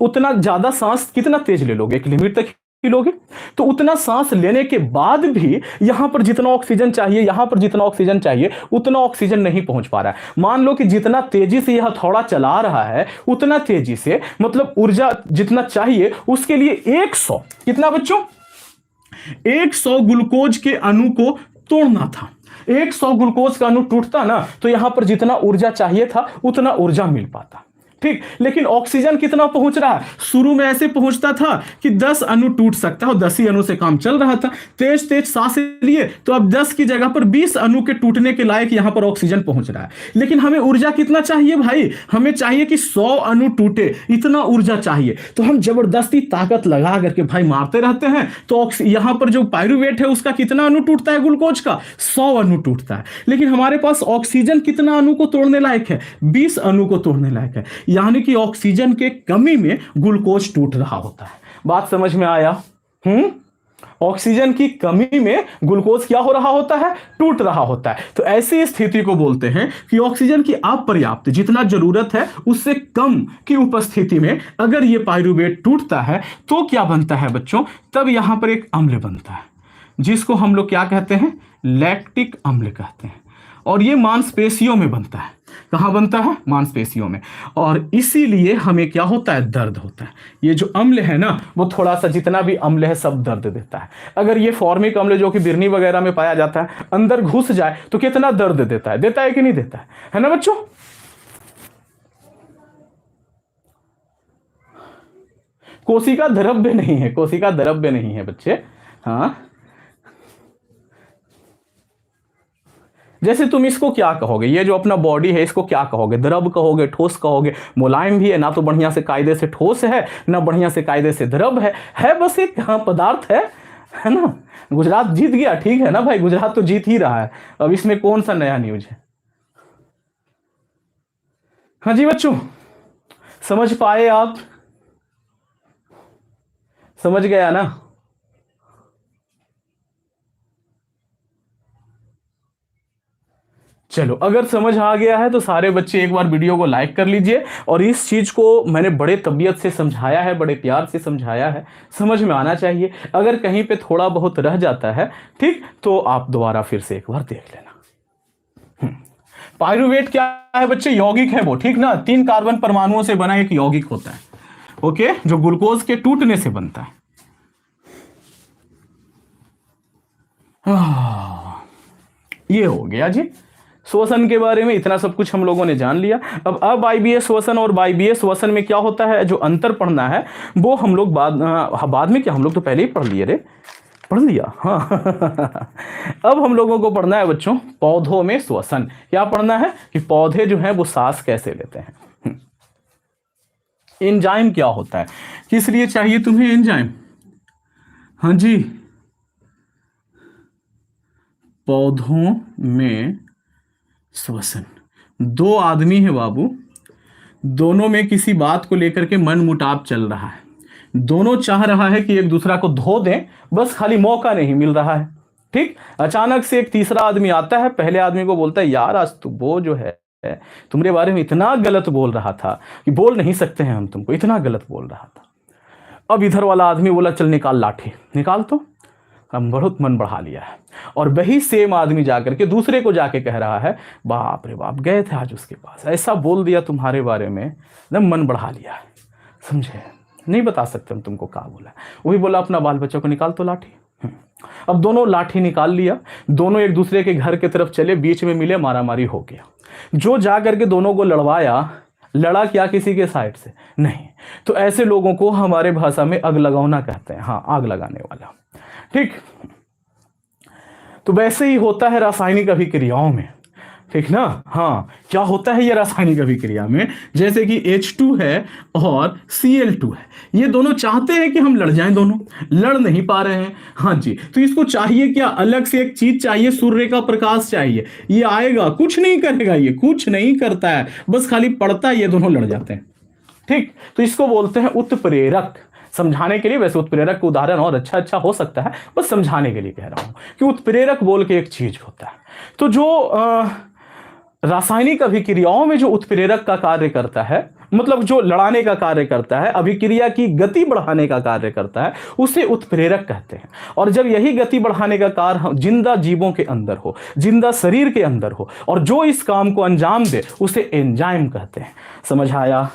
उतना ज्यादा सांस कितना तेज ले लोगे, एक लिमिट तक लोगे, तो उतना सांस लेने के बाद भी यहां पर जितना ऑक्सीजन चाहिए, यहां पर जितना ऑक्सीजन चाहिए उतना ऑक्सीजन नहीं पहुंच पा रहा है। मान लो कि जितना तेजी से यह हथौड़ा चला रहा है उतना तेजी से, मतलब ऊर्जा जितना चाहिए उसके लिए 100, कितना बच्चों, 100 ग्लूकोज के अणु को तोड़ना था। 100 ग्लूकोज का अणु टूटता ना तो यहां पर जितना ऊर्जा चाहिए था उतना ऊर्जा मिल पाता, ठीक। लेकिन ऑक्सीजन कितना पहुंच रहा है, शुरू में ऐसे पहुंचता था कि 10 अणु टूट सकता है और 10 ही अणु से काम चल रहा था। तेज तेज सांस लिए तो अब 10 की जगह पर 20 अणु के टूटने के लायक यहां पर ऑक्सीजन पहुंच रहा है। लेकिन हमें ऊर्जा कितना चाहिए भाई, हमें चाहिए कि 100 अणु टूटे, इतना ऊर्जा चाहिए। तो हम जबरदस्ती ताकत लगा करके भाई मारते रहते हैं। तो यहां पर जो पाइरुवेट है उसका कितना अणु टूटता है, ग्लूकोज का 100 अणु टूटता है। लेकिन हमारे पास ऑक्सीजन कितना अणु को तोड़ने लायक है, 20 अणु को तोड़ने लायक है। यानी कि ऑक्सीजन के कमी में ग्लूकोज टूट रहा होता है। बात समझ में आया? ऑक्सीजन की कमी में ग्लूकोज क्या हो रहा होता है, टूट रहा होता है। तो ऐसी स्थिति को बोलते हैं कि ऑक्सीजन की अपर्याप्त, जितना जरूरत है उससे कम की उपस्थिति में अगर ये पाइरुवेट टूटता है तो क्या बनता है बच्चों, तब यहां पर एक अम्ल बनता है जिसको हम लोग क्या कहते हैं, लैक्टिक अम्ल कहते हैं। और ये मांसपेशियों में बनता है। कहां बनता है, मांसपेशियों में। और इसीलिए हमें क्या होता है, दर्द होता है। ये जो अम्ल है ना वो थोड़ा सा, जितना भी अम्ल है सब दर्द देता है। अगर ये फॉर्मिक अम्ल जो कि बिरनी वगैरह में पाया जाता है अंदर घुस जाए तो कितना दर्द देता है कि नहीं देता है ना बच्चों। कोशिका द्रव्य नहीं है, कोशिका द्रव्य नहीं है बच्चे, हाँ। जैसे तुम इसको क्या कहोगे, ये जो अपना बॉडी है इसको क्या कहोगे, द्रव कहोगे, ठोस कहोगे, मुलायम भी है, ना तो बढ़िया से कायदे से ठोस है ना बढ़िया से कायदे से द्रव है बस एक हाँ पदार्थ है ना। गुजरात जीत गया, ठीक है ना भाई, गुजरात तो जीत ही रहा है, अब इसमें कौन सा नया न्यूज है। हाँ जी बच्चों, समझ पाए आप, समझ गया ना। चलो अगर समझ आ गया है तो सारे बच्चे एक बार वीडियो को लाइक कर लीजिए, और इस चीज को मैंने बड़े तबीयत से समझाया है, बड़े प्यार से समझाया है, समझ में आना चाहिए। अगर कहीं पे थोड़ा बहुत रह जाता है ठीक, तो आप दोबारा फिर से एक बार देख लेना। पायरुवेट क्या है बच्चे, यौगिक है वो, ठीक ना, 3 कार्बन परमाणुओं से बना एक यौगिक होता है, ओके, जो ग्लूकोज के टूटने से बनता है। ये हो गया जी श्वसन के बारे में, इतना सब कुछ हम लोगों ने जान लिया। अब आईबीए श्वसन और बाईबीए श्वसन में क्या होता है, जो अंतर पढ़ना है वो हम लोग बाद में क्या, हम लोग तो पहले ही पढ़ लिए रे, पढ़ लिया हाँ अब हम लोगों को पढ़ना है बच्चों पौधों में श्वसन। क्या पढ़ना है कि पौधे जो हैं वो सांस कैसे लेते हैं। एंजाइम क्या होता है, किस लिए चाहिए तुम्हें एंजाइम। हाँ जी, पौधों में श्वसन, 2 आदमी है बाबू, दोनों में किसी बात को लेकर के मन मुटाव चल रहा है, दोनों चाह रहा है कि एक दूसरा को धो दें, बस खाली मौका नहीं मिल रहा है। ठीक, अचानक से एक तीसरा आदमी आता है, पहले आदमी को बोलता है यार आज तो वो जो है तुम्हारे बारे में इतना गलत बोल रहा था कि बोल नहीं सकते हैं हम तुमको, इतना गलत बोल रहा था। अब इधर वाला आदमी बोला चल निकाल लाठी, निकाल, तो हम बहुत मन बढ़ा लिया है। और वही सेम आदमी जाकर के दूसरे को जाके कह रहा है बाप रे बाप गए थे आज उसके पास, ऐसा बोल दिया तुम्हारे बारे में, एकदम मन बढ़ा लिया है, समझे, नहीं बता सकते हम तुमको क्या बोला। वही बोला अपना बाल बच्चों को निकाल तो लाठी। अब दोनों लाठी निकाल लिया, दोनों एक दूसरे के घर की तरफ चले, बीच में मिले, मारामारी हो गया। जो जा करके दोनों को लड़वाया, लड़ा क्या किसी के साइड से नहीं, तो ऐसे लोगों को हमारे भाषा में आग लगाना कहते हैं, हाँ आग लगाने वाला। ठीक, तो वैसे ही होता है रासायनिक अभिक्रियाओं में, ठीक ना। हाँ, क्या होता है ये रासायनिक अभिक्रिया में, जैसे कि H2 है और Cl2 है, ये दोनों चाहते हैं कि हम लड़ जाएं, दोनों लड़ नहीं पा रहे हैं। हाँ जी, तो इसको चाहिए क्या, अलग से एक चीज चाहिए, सूर्य का प्रकाश चाहिए, ये आएगा कुछ नहीं करेगा, ये कुछ नहीं करता है, बस खाली पड़ता है, ये दोनों लड़ जाते हैं। ठीक, तो इसको बोलते हैं उत्प्रेरक। समझाने के लिए, वैसे उत्प्रेरक का उदाहरण और अच्छा हो सकता है, बस समझाने के लिए कह रहा हूं कि उत्प्रेरक बोल के एक चीज होता है। तो जो रासायनिक अभिक्रियाओं में जो उत्प्रेरक का कार्य करता है, मतलब जो लड़ाने का कार्य करता है, अभिक्रिया की गति बढ़ाने का कार्य करता है, उसे उत्प्रेरक कहते हैं। और जब यही गति बढ़ाने का कार्य जिंदा जीवों के अंदर हो, जिंदा शरीर के अंदर हो, और जो इस काम को अंजाम दे, उसे एंजाइम कहते हैं। समझ आया।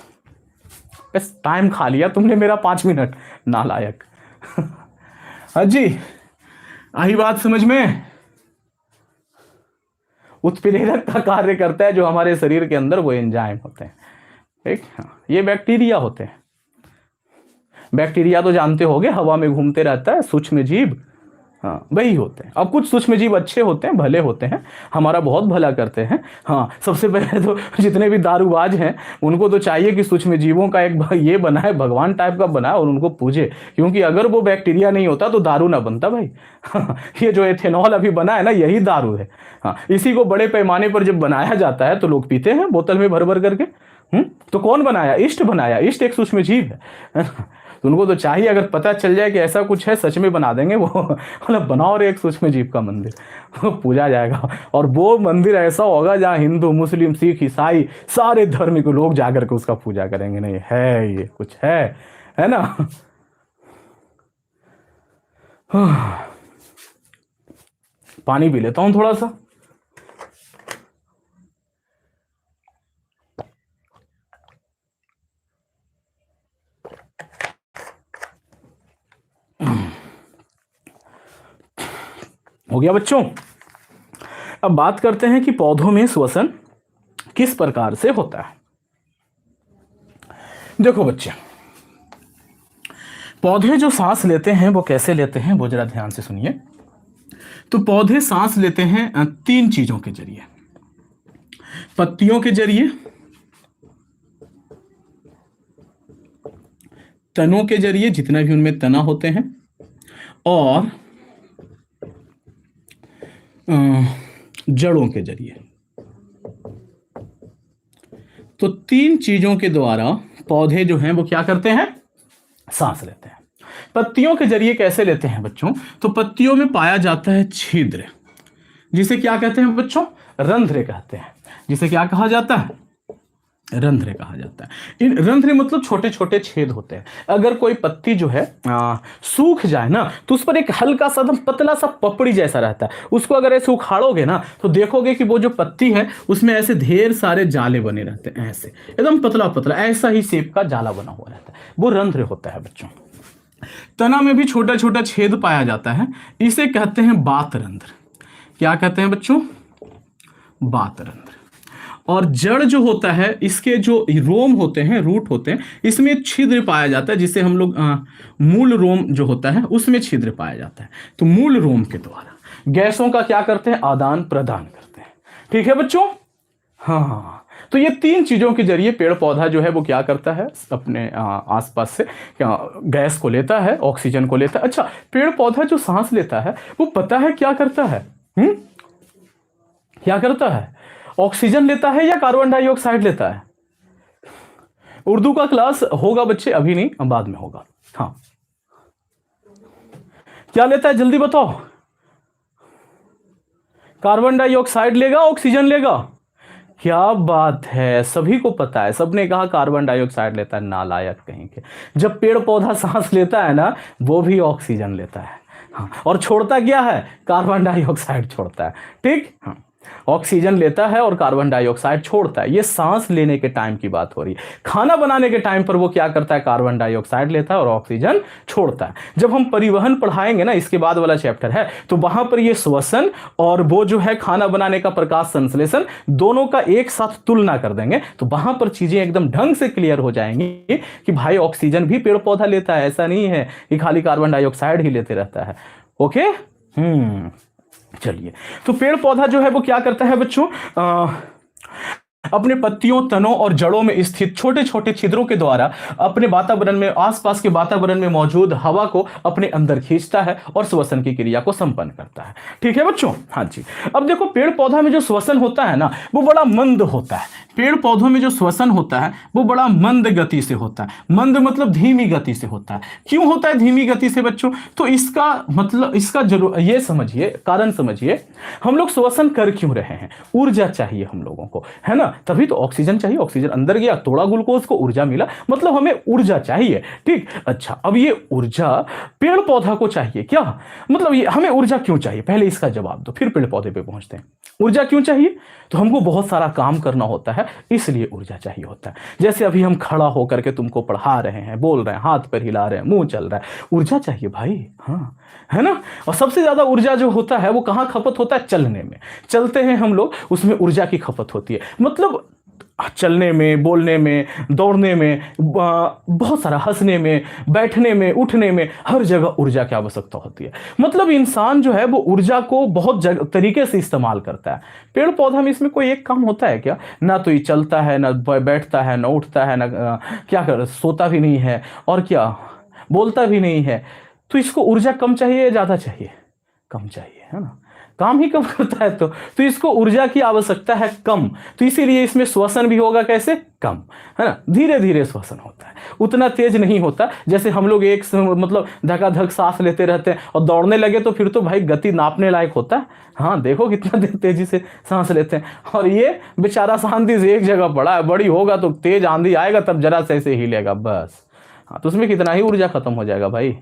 बस टाइम खा लिया तुमने मेरा 5 मिनट, नालायक हाँ जी, आई बात समझ में। उत्प्रेरक का कार्य करता है जो हमारे शरीर के अंदर, वो एंजाइम होते हैं। ठीक, हाँ, ये बैक्टीरिया होते हैं। बैक्टीरिया तो जानते होगे, हवा में घूमते रहता है, सूक्ष्म जीव, हाँ वही होते हैं। अब कुछ सूक्ष्म जीव अच्छे होते हैं, भले होते हैं, हमारा बहुत भला करते हैं। हाँ, सबसे पहले तो जितने भी दारूबाज हैं उनको तो चाहिए कि सूक्ष्म जीवों का एक ये बनाए, भगवान टाइप का बनाए और उनको पूजे, क्योंकि अगर वो बैक्टीरिया नहीं होता तो दारू ना बनता भाई। हाँ, ये जो एथेनॉल अभी बना है ना, यही दारू है। हाँ, इसी को बड़े पैमाने पर जब बनाया जाता है तो लोग पीते हैं बोतल में भर भर करके। तो कौन बनाया, ईस्ट बनाया, ईस्ट एक सूक्ष्म जीव है। तो उनको तो चाहिए, अगर पता चल जाए कि ऐसा कुछ है, सच में बना देंगे वो, मतलब बनाओ रे एक सूक्ष्म जीव का मंदिर, पूजा जाएगा। और वो मंदिर ऐसा होगा जहाँ हिंदू, मुस्लिम, सिख, ईसाई सारे धर्म के लोग जाकर के उसका पूजा करेंगे। नहीं है, ये कुछ है ना। पानी पी लेता हूं थोड़ा सा। हो गया बच्चों। अब बात करते हैं कि पौधों में श्वसन किस प्रकार से होता है। देखो बच्चे, पौधे जो सांस लेते हैं वो कैसे लेते हैं, वो जरा ध्यान से सुनिए। तो पौधे सांस लेते हैं तीन चीजों के जरिए, पत्तियों के जरिए, तनों के जरिए, जितना भी उनमें तना होते हैं, और जड़ों के जरिए। तो तीन चीजों के द्वारा पौधे जो हैं वो क्या करते हैं, सांस लेते हैं। पत्तियों के जरिए कैसे लेते हैं बच्चों, तो पत्तियों में पाया जाता है छिद्र, जिसे क्या कहते हैं बच्चों, रंध्र कहते हैं। जिसे क्या कहा जाता है, रंध्र कहा जाता है। इन रंध्र मतलब छोटे छोटे छेद होते हैं। अगर कोई पत्ती जो है सूख जाए ना, तो उस पर एक हल्का सा एकदम पतला सा पपड़ी जैसा रहता है। उसको अगर ऐसे उखाड़ोगे ना, तो देखोगे कि वो जो पत्ती है उसमें ऐसे ढेर सारे जाले बने रहते हैं, ऐसे एकदम पतला पतला ऐसा ही शेप का जाला बना हुआ रहता है, वो रंध्र होता है बच्चों। तना में भी छोटा छोटा छेद पाया जाता है, इसे कहते हैं बातरंध्र। क्या कहते हैं बच्चों, बातरंध्र। और जड़ जो होता है, इसके जो रोम होते हैं, रूट होते हैं, इसमें छिद्र पाया जाता है, जिसे हम लोग मूल रोम जो होता है उसमें छिद्र पाया जाता है। तो मूल रोम के द्वारा गैसों का क्या करते हैं, आदान प्रदान करते हैं। ठीक है बच्चों, हाँ। तो ये तीन चीजों के जरिए पेड़ पौधा जो है वो क्या करता है, अपने आसपास से गैस को लेता है, ऑक्सीजन को लेता है। अच्छा, पेड़ पौधा जो सांस लेता है वो पता है क्या करता है, क्या करता है, ऑक्सीजन लेता है या कार्बन डाइऑक्साइड लेता है। उर्दू का क्लास होगा बच्चे, अभी नहीं, बाद में होगा। हाँ, क्या लेता है जल्दी बताओ, कार्बन डाइऑक्साइड लेगा, ऑक्सीजन लेगा। क्या बात है, सभी को पता है, सबने कहा कार्बन डाइऑक्साइड लेता है, नालायक कहीं के। जब पेड़ पौधा सांस लेता है ना, वो भी ऑक्सीजन लेता है, हाँ, और छोड़ता क्या है, कार्बन डाइऑक्साइड छोड़ता है। ठीक, हाँ, ऑक्सीजन लेता है और कार्बन डाइऑक्साइड छोड़ता है। ये सांस लेने के टाइम की बात हो रही है। खाना बनाने के टाइम पर वो क्या करता है, कार्बन डाइऑक्साइड लेता है और ऑक्सीजन छोड़ता है। जब हम परिवहन पढ़ाएंगे ना, इसके बाद वाला चैप्टर है, तो वहां पर ये श्वसन और वो जो है खाना बनाने का प्रकाश संश्लेषण, दोनों का एक साथ तुलना कर देंगे, तो वहां पर चीजें एकदम ढंग से क्लियर हो जाएंगी कि भाई ऑक्सीजन भी पेड़ पौधा लेता है, ऐसा नहीं है कि खाली कार्बन डाइऑक्साइड ही लेते रहता है। ओके, चलिए, तो पेड़ पौधा जो है वो क्या करता है बच्चों, अपने पत्तियों, तनों और जड़ों में स्थित छोटे छोटे छिद्रों के द्वारा अपने वातावरण में, आसपास के वातावरण में मौजूद हवा को अपने अंदर खींचता है और श्वसन की क्रिया को संपन्न करता है। ठीक है बच्चों, हाँ जी। अब देखो, पेड़ पौधा में जो श्वसन होता है ना, वो बड़ा मंद होता है। पेड़ पौधों में जो श्वसन होता है वो बड़ा मंद गति से होता है। मंद मतलब धीमी गति से होता है। क्यों होता है धीमी गति से बच्चों, तो इसका मतलब, इसका जरूर ये समझिए, कारण समझिए, हम लोग श्वसन कर क्यों रहे हैं, ऊर्जा चाहिए हम लोगों को, है ना, तभी तो ऑक्सीजन चाहिए। ऑक्सीजन अंदर गया, तोड़ा ग्लूकोज को, ऊर्जा मिला, मतलब हमें ऊर्जा चाहिए। ठीक, अच्छा, अब ये ऊर्जा पेड़ पौधा को चाहिए क्या, मतलब ये हमें ऊर्जा क्यों चाहिए, पहले इसका जवाब दो, फिर पेड़ पौधे पे पहुंचते हैं। ऊर्जा क्यों चाहिए, तो हमको बहुत सारा काम करना होता है, इसलिए ऊर्जा चाहिए होता है। जैसे अभी हम खड़ा होकर के तुमको पढ़ा रहे हैं, बोल रहे हैं, हाथ पैर हिला रहे हैं, मुंह चल रहा है, ऊर्जा चाहिए भाई, हाँ, है ना। और सबसे ज्यादा ऊर्जा जो होता है वो कहां खपत होता है, चलने में। चलते हैं हम लोग, उसमें ऊर्जा की खपत होती है। मतलब चलने में, बोलने में, दौड़ने में, बहुत सारा, हंसने में, बैठने में, उठने में, हर जगह ऊर्जा की आवश्यकता होती है। मतलब इंसान जो है वो ऊर्जा को बहुत तरीके से इस्तेमाल करता है। पेड़ पौधा में इसमें कोई एक काम होता है क्या, ना तो ये चलता है, ना बैठता है, ना उठता है, ना क्या कर, सोता भी नहीं है, और क्या, बोलता भी नहीं है। तो इसको ऊर्जा कम चाहिए या ज्यादा चाहिए, कम चाहिए, है ना, काम ही कम करता है, तो इसको ऊर्जा की आवश्यकता है कम। तो इसीलिए इसमें श्वसन भी होगा कैसे, कम, है ना, धीरे धीरे श्वसन होता है, उतना तेज नहीं होता। जैसे हम लोग एक मतलब धकाधक सांस लेते रहते हैं और दौड़ने लगे तो फिर तो भाई गति नापने लायक होता है। हाँ, देखो कितना तेजी से सांस लेते हैं। और ये बेचारा शांति से एक जगह पड़ा है, बड़ी होगा तो तेज आंधी आएगा तब जरा से ऐसे हिलेगा बस। हाँ, तो उसमें कितना ही ऊर्जा खत्म हो जाएगा भाई,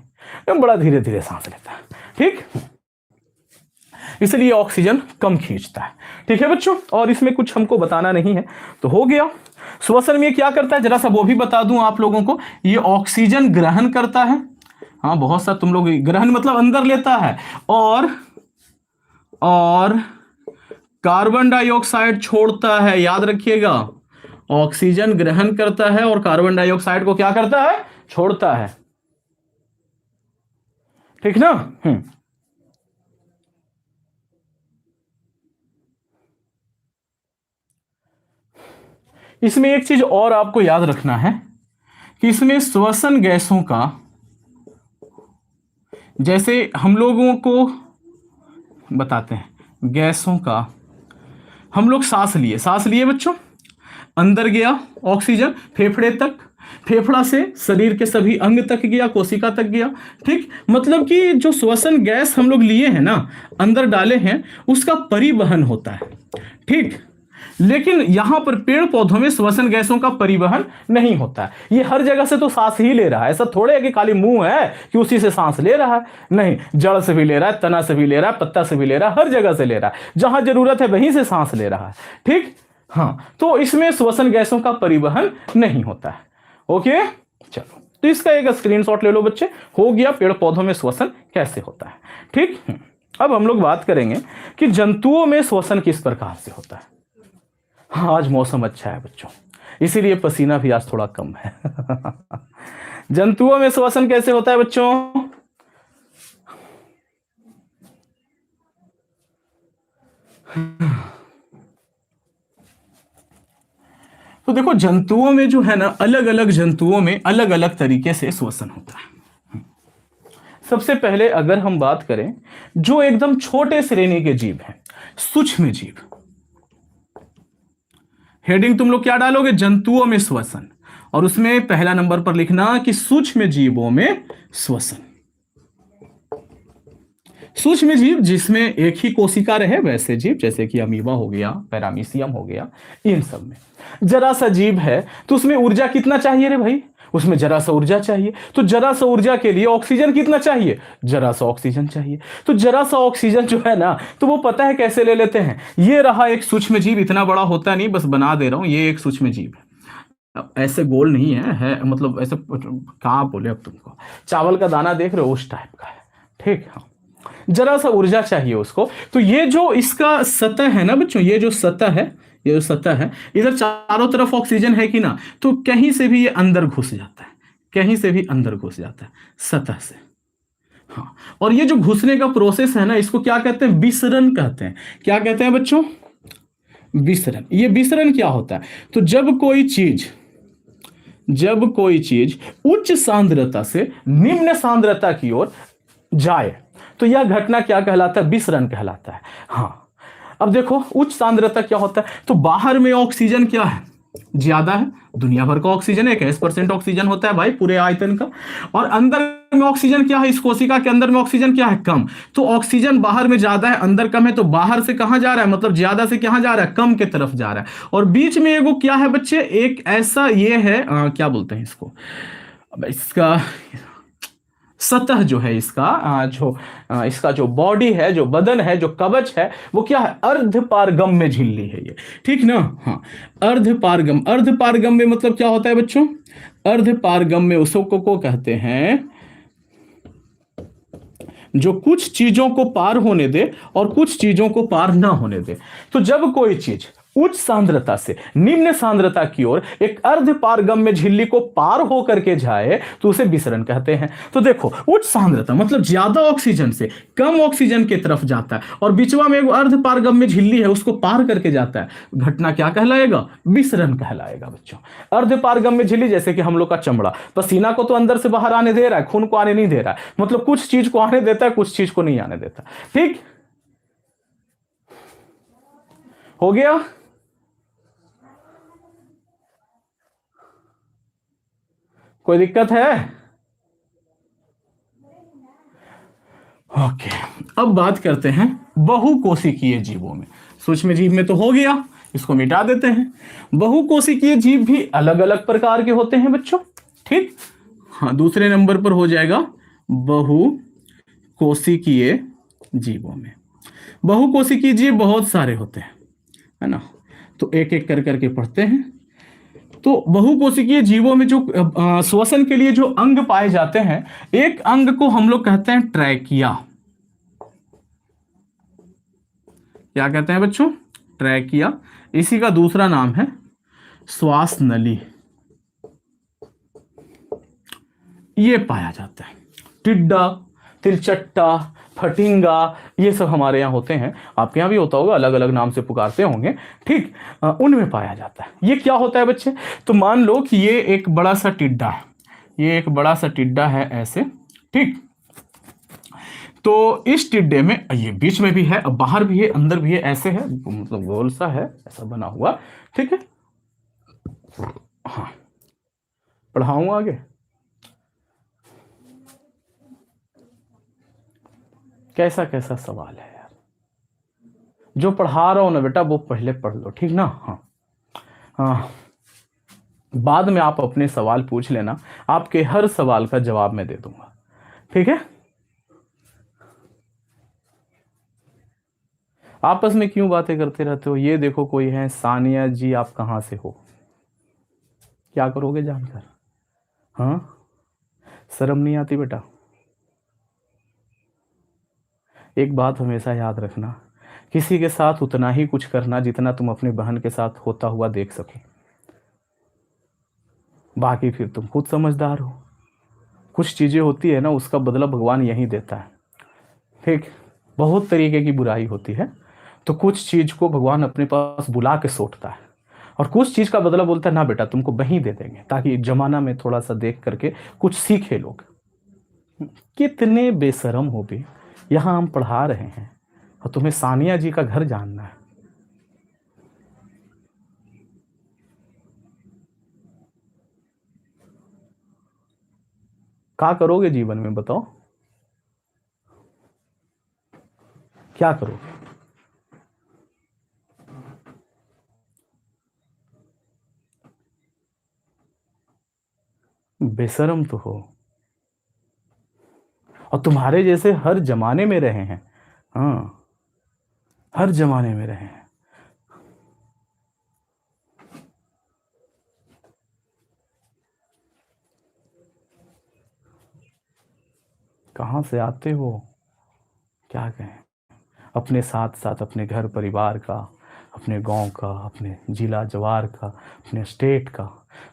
बड़ा धीरे धीरे सांस लेता है। ठीक, इसलिए ऑक्सीजन कम खींचता है। ठीक है बच्चों, और इसमें कुछ हमको बताना नहीं है, तो हो गया। श्वसन में क्या करता है, जरा सा वो भी बता दूं आप लोगों को। ये ऑक्सीजन ग्रहण करता है, हाँ, बहुत सा तुम लोग, ग्रहण मतलब अंदर लेता है, और कार्बन डाइऑक्साइड छोड़ता है। याद रखिएगा, ऑक्सीजन ग्रहण करता है और कार्बन डाइऑक्साइड को क्या करता है, छोड़ता है। ठीक ना, इसमें एक चीज और आपको याद रखना है कि इसमें श्वसन गैसों का, जैसे हम लोगों को बताते हैं गैसों का, हम लोग सांस लिए बच्चों, अंदर गया ऑक्सीजन फेफड़े तक, फेफड़ा से शरीर के सभी अंग तक गया, कोशिका तक गया। ठीक, मतलब कि जो श्वसन गैस हम लोग लिए हैं ना, अंदर डाले हैं, उसका परिवहन होता है। ठीक, लेकिन यहां पर पेड़ पौधों में श्वसन गैसों का परिवहन नहीं होता है। ये हर जगह से तो सांस ही ले रहा है, ऐसा थोड़े है कि खाली मुंह है कि उसी से सांस ले रहा है, नहीं, जड़ से भी ले रहा है, तना से भी ले रहा है, पत्ता से भी ले रहा है, हर जगह से ले रहा है, जहां जरूरत है वहीं से सांस ले रहा है। ठीक, हाँ, तो इसमें श्वसन गैसों का परिवहन नहीं होता है। ओके, चलो, तो इसका एक स्क्रीनशॉट ले लो बच्चे, हो गया पेड़ पौधों में श्वसन कैसे होता है। ठीक, अब हम लोग बात करेंगे कि जंतुओं में श्वसन किस प्रकार से होता है। हाँ, आज मौसम अच्छा है बच्चों, इसीलिए पसीना भी आज थोड़ा कम है। जंतुओं में श्वसन कैसे होता है बच्चों? तो देखो, जंतुओं में जो है ना, अलग अलग जंतुओं में अलग अलग तरीके से श्वसन होता है। सबसे पहले अगर हम बात करें, जो एकदम छोटे श्रेणी के जीव हैं, सूक्ष्म जीव, हेडिंग तुम लोग क्या डालोगे? जंतुओं में श्वसन, और उसमें पहला नंबर पर लिखना कि सूक्ष्म जीवों में श्वसन। सूक्ष्म जीव जिसमें एक ही कोशिका रहे, वैसे जीव जैसे कि अमीबा हो गया, पैरामीशियम हो गया, इन सब में जरा सा जीव है तो उसमें ऊर्जा कितना चाहिए रे भाई? उसमें जरा सा ऊर्जा चाहिए। तो जरा सा ऊर्जा के लिए ऑक्सीजन कितना चाहिए? जरा सा ऑक्सीजन चाहिए। तो जरा सा ऑक्सीजन जो है ना, तो वो पता है कैसे ले लेते हैं। ये रहा एक सूक्ष्म जीव, इतना बड़ा होता नहीं, बस बना दे रहा हूं, ये एक सूक्ष्म जीव है। ऐसे गोल नहीं है मतलब ऐसे कहाँ बोले अब तुमको, चावल का दाना देख रहे हो, उस टाइप का है। ठीक, हाँ, जरा सा ऊर्जा चाहिए उसको। तो ये जो इसका सतह है ना बच्चों, ये जो सतह है, ये जो सतह है, इधर चारों तरफ ऑक्सीजन है कि ना, तो कहीं से भी ये अंदर घुस जाता है, कहीं से भी अंदर घुस जाता है सतह से। हाँ, और ये जो घुसने का प्रोसेस है ना, इसको क्या कहते हैं? विसरण कहते हैं। क्या कहते हैं बच्चों? विसरण। ये विसरण क्या होता है? तो जब कोई चीज उच्च सांद्रता से निम्न सांद्रता की ओर जाए, तो यह घटना क्या कहलाता है? विसरण कहलाता है। हाँ, अब देखो, उच्च सांद्रता क्या होता है? तो बाहर में ऑक्सीजन क्या है? ज्यादा है, दुनिया भर का ऑक्सीजन 21% ऑक्सीजन होता है भाई पूरे आयतन का, और अंदर में ऑक्सीजन क्या है? इस कोशिका के अंदर में ऑक्सीजन क्या है? कम। तो ऑक्सीजन बाहर में ज्यादा है, अंदर कम है, तो बाहर से कहां जा रहा है? मतलब ज्यादा से कहां जा रहा है? कम की तरफ जा रहा है। और बीच में एगो क्या है बच्चे? एक ऐसा ये है, क्या बोलते हैं इसको, अब इसका सतह जो है, इसका जो बॉडी है, जो बदन है, जो कवच है, वो क्या है? अर्धपारगम्य झिल्ली है ये। ठीक ना? हाँ, अर्धपारगम्य मतलब क्या होता है बच्चों? अर्धपारगम्य उसको कहते हैं जो कुछ चीजों को पार होने दे और कुछ चीजों को पार ना होने दे। तो जब कोई चीज उच्च सांद्रता से निम्न सांद्रता की ओर एक अर्धपारगम्य झिल्ली को पार होकर के जाए, तो उसे विसरण कहते हैं। तो देखो, उच्च सांद्रता मतलब ज्यादा ऑक्सीजन से कम ऑक्सीजन की तरफ जाता है, और बीचवा में एक अर्धपारगम्य झिल्ली है, उसको पार करके जाता है, घटना क्या कहलाएगा? विसरण कहलाएगा बच्चों। अर्धपारगम्य झिल्ली जैसे कि हम लोग का चमड़ा, पसीना को तो अंदर से बाहर आने दे रहा है, खून को आने नहीं दे रहा है, मतलब कुछ चीज को आने देता है, कुछ चीज को नहीं आने देता। ठीक हो गया? कोई दिक्कत है? ओके, अब बात करते हैं बहुकोशिकीय जीवों में। सूक्ष्म जीव में तो हो गया, इसको मिटा देते हैं। बहुकोशिकीय जीव भी अलग अलग प्रकार के होते हैं बच्चों। ठीक, हाँ, दूसरे नंबर पर हो जाएगा बहुकोशिकीय जीवों में। बहुकोशिकीय जीव बहुत सारे होते हैं, है ना, तो एक एक कर करके पढ़ते हैं। तो बहुकोशिकीय जीवों में जो श्वसन के लिए जो अंग पाए जाते हैं, एक अंग को हम लोग कहते हैं ट्रैकिया। क्या कहते हैं बच्चों? ट्रैकिया। इसी का दूसरा नाम है श्वास नली। ये पाया जाता है। टिड्डा, तिलचट्टा, फटिंगा, ये सब हमारे यहाँ होते हैं, आपके यहाँ भी होता होगा, अलग अलग नाम से पुकारते होंगे, ठीक। उनमें पाया जाता है। ये क्या होता है बच्चे, तो मान लो कि ये एक बड़ा सा टिड्डा है, ये एक बड़ा सा टिड्डा है ऐसे, ठीक। तो इस टिड्डे में ये बीच में भी है, बाहर भी है, अंदर भी है, ऐसे है, मतलब गोल सा है, ऐसा बना हुआ, ठीक है। हाँ, पढ़ाऊं आगे। कैसा कैसा सवाल है यार, जो पढ़ा रहा हूं ना बेटा वो पहले पढ़ लो, ठीक ना। हाँ हाँ, बाद में आप अपने सवाल पूछ लेना, आपके हर सवाल का जवाब मैं दे दूंगा, ठीक है। आपस में क्यों बातें करते रहते हो। ये देखो कोई है, सानिया जी, आप कहां से हो, क्या करोगे जानकर। हाँ, शर्म नहीं आती बेटा। एक बात हमेशा याद रखना, किसी के साथ उतना ही कुछ करना जितना तुम अपनी बहन के साथ होता हुआ देख सको, बाकी फिर तुम खुद समझदार हो। कुछ चीजें होती है ना, उसका बदला भगवान यही देता है, ठीक। बहुत तरीके की बुराई होती है, तो कुछ चीज को भगवान अपने पास बुला के सोचता है, और कुछ चीज का बदला बोलता है ना बेटा तुमको वहीं दे देंगे, ताकि जमाना में थोड़ा सा देख करके कुछ सीखे लोग। कितने बेशरम हो भी, यहां हम पढ़ा रहे हैं और तुम्हें सानिया जी का घर जानना है। क्या करोगे जीवन में बताओ, क्या करोगे। बेशरम तो हो, और तुम्हारे जैसे हर जमाने में रहे हैं। हाँ, हर जमाने में रहे हैं। कहाँ से आते हो, क्या कहें, अपने साथ साथ अपने घर परिवार का, अपने गांव का, अपने जिला जवार का, अपने स्टेट का।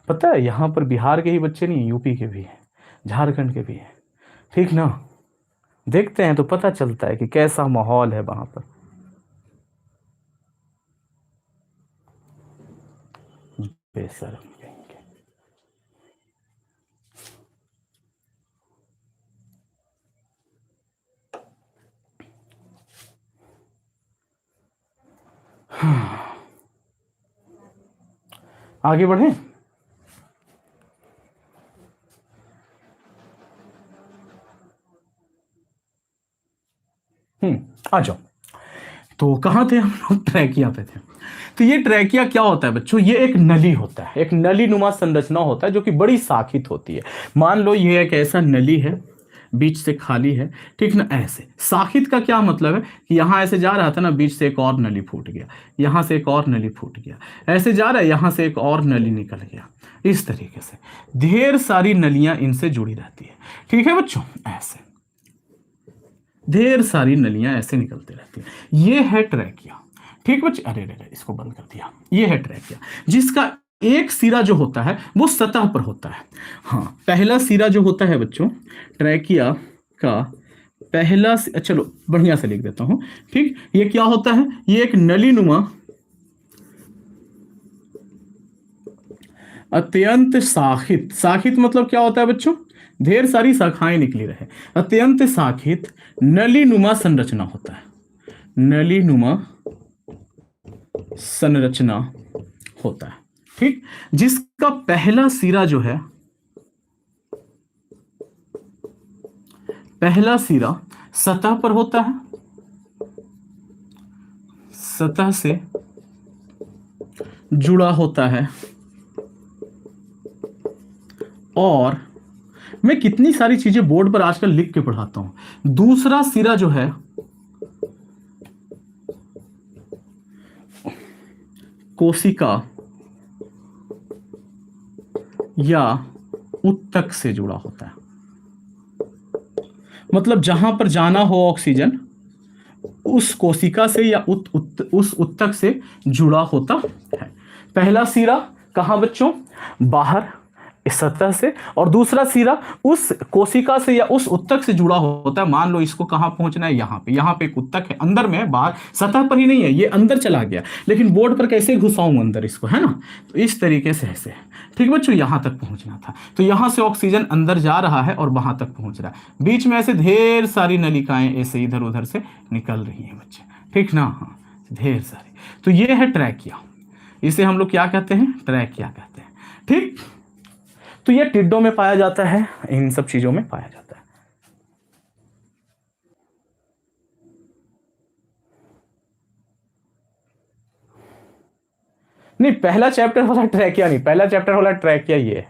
पता है यहाँ पर बिहार के ही बच्चे नहीं, यूपी के भी हैं, झारखंड के भी हैं, ठीक ना। देखते हैं तो पता चलता है कि कैसा माहौल है वहां पर। बेशरम कहेंगे। आगे बढ़े। आ जाओ। तो कहाँ थे हम लोग, ट्रैकिया पे थे। तो ये ट्रैकिया क्या होता है बच्चों, ये एक नली होता है, एक नली नुमा संरचना होता है जो कि बड़ी शाखित होती है। मान लो ये एक ऐसा नली है, बीच से खाली है, ठीक ना। ऐसे शाखित का क्या मतलब है कि यहाँ ऐसे जा रहा था ना, बीच से एक और नली फूट गया, यहाँ से एक और नली फूट गया, ऐसे जा रहा है, यहाँ से एक और नली निकल गया। इस तरीके से ढेर सारी नलियां इनसे जुड़ी रहती है, ठीक है बच्चों। ऐसे ढेर सारी नलियां ऐसे निकलती रहती है, ये है ट्रैकिया, ठीक बच्चे। अरे रे, इसको बंद कर दिया। ये है ट्रैकिया, जिसका एक सिरा जो होता है वो सतह पर होता है। हाँ, पहला सिरा जो होता है बच्चों ट्रैकिया का, पहला चलो बढ़िया से लिख देता हूं, ठीक। ये क्या होता है, ये एक नलीनुमा अत्यंत शाखित, शाखित मतलब क्या होता है बच्चों, ढेर सारी शाखाएं निकली रहे, अत्यंत शाखित नलीनुमा संरचना होता है, नलीनुमा संरचना होता है, ठीक। जिसका पहला सिरा जो है, पहला सिरा सतह पर होता है, सतह से जुड़ा होता है, और मैं कितनी सारी चीजें बोर्ड पर आजकल लिख के पढ़ाता हूं। दूसरा सिरा जो है कोशिका या उत्तक से जुड़ा होता है, मतलब जहां पर जाना हो ऑक्सीजन उस कोशिका से या उस उत्तक से जुड़ा होता है। पहला सिरा कहां बच्चों, बाहर, इस सतह से, और दूसरा सिरा उस कोशिका से या उस उत्तक से जुड़ा होता है। मान लो इसको कहाँ पहुंचना है, यहाँ पे एक उत्तक है, अंदर में, बाहर सतह पर ही नहीं है, ये अंदर चला गया, लेकिन बोर्ड पर कैसे घुसाऊं अंदर इसको, है ना। तो इस तरीके से ऐसे, ठीक बच्चों, यहां तक पहुंचना था। तो यहां से ऑक्सीजन अंदर जा रहा है और वहां तक पहुंच रहा है। बीच में ऐसे ढेर सारी नलिकाएं ऐसे इधर उधर से निकल रही हैं बच्चे, ठीक ना। हाँ, ढेर सारी। तो ये है ट्रैकिया, इसे हम लोग क्या कहते हैं, ट्रैकिया कहते हैं, ठीक। तो ये टिड्डों में पाया जाता है, इन सब चीजों में पाया जाता है। नहीं, पहला चैप्टर वाला ट्रैकिया नहीं, पहला चैप्टर वाला ट्रैकिया ये है,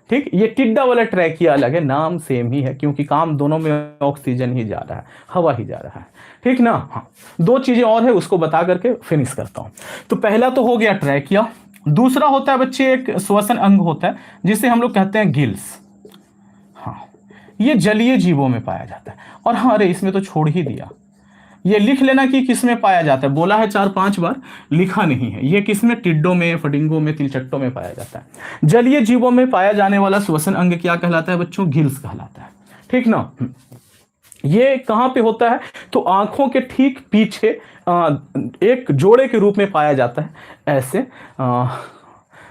ठीक। ये टिड्डा वाला ट्रैकिया अलग है, नाम सेम ही है, क्योंकि काम दोनों में ऑक्सीजन ही जा रहा है, हवा ही जा रहा है, ठीक ना। हाँ, दो चीजें और है, उसको बता करके फिनिश करता हूं। तो पहला तो हो गया ट्रैकिया। दूसरा होता है बच्चे एक श्वसन अंग होता है जिसे हम लोग कहते हैं गिल्स। हाँ, ये जलीय जीवों में पाया जाता है। और हाँ, अरे इसमें तो छोड़ ही दिया, ये लिख लेना कि किस में पाया जाता है, बोला है 4-5 बार, लिखा नहीं है। ये किस में, टिड्डों में, फटिंगों में, तिलचट्टों में पाया जाता है। जलीय जीवों में पाया जाने वाला श्वसन अंग क्या कहलाता है बच्चों, गिल्स कहलाता है, ठीक ना। ये कहां पे होता है, तो आंखों के ठीक पीछे एक जोड़े के रूप में पाया जाता है, ऐसे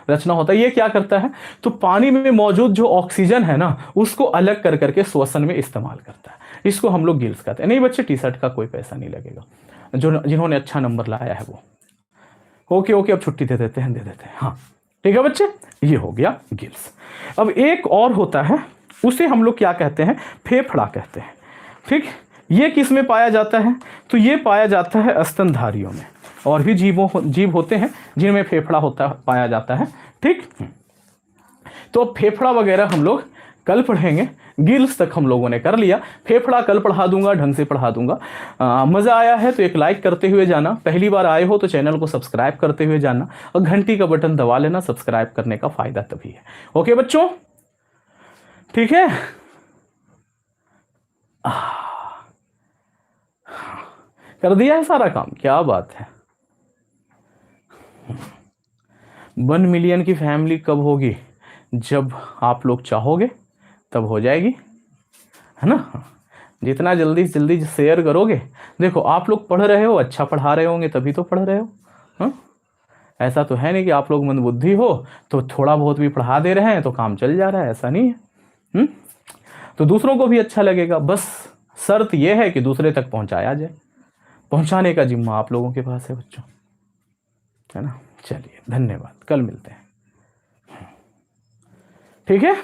रचना होता है। ये क्या करता है, तो पानी में मौजूद जो ऑक्सीजन है ना, उसको अलग कर करके श्वसन में इस्तेमाल करता है। इसको हम लोग गिल्स कहते हैं। नहीं बच्चे, टी शर्ट का कोई पैसा नहीं लगेगा, जो जिन्होंने अच्छा नंबर लाया है वो। ओके ओके, अब छुट्टी दे देते हैं। हाँ, ठीक है बच्चे, ये हो गया गिल्स। अब एक और होता है, उसे हम लोग क्या कहते हैं, फेफड़ा कहते हैं, ठीक। ये किस में पाया जाता है, तो ये पाया जाता है स्तनधारियों में। और भी जीव होते हैं जिनमें फेफड़ा पाया जाता है, ठीक। तो अब फेफड़ा वगैरह हम लोग कल पढ़ेंगे, गिल्स तक हम लोगों ने कर लिया, फेफड़ा कल पढ़ा दूंगा, ढंग से पढ़ा दूंगा। मज़ा आया है तो एक लाइक करते हुए जाना, पहली बार आए हो तो चैनल को सब्सक्राइब करते हुए जाना, और घंटी का बटन दबा लेना, सब्सक्राइब करने का फायदा तभी है। ओके बच्चों, ठीक है। कर दिया है सारा काम, क्या बात है। 1 मिलियन की फैमिली कब होगी, जब आप लोग चाहोगे तब हो जाएगी, है ना। जितना जल्दी से जल्दी शेयर करोगे, देखो आप लोग पढ़ रहे हो, अच्छा पढ़ा रहे होंगे तभी तो पढ़ रहे हो। हाँ, ऐसा तो है नहीं कि आप लोग मंदबुद्धि हो तो थोड़ा बहुत भी पढ़ा दे रहे हैं तो काम चल जा रहा है, ऐसा नहीं है। तो दूसरों को भी अच्छा लगेगा, बस शर्त यह है कि दूसरे तक पहुंचाया जाए, पहुंचाने का जिम्मा आप लोगों के पास है बच्चों, है ना। चलिए, धन्यवाद, कल मिलते हैं, ठीक है।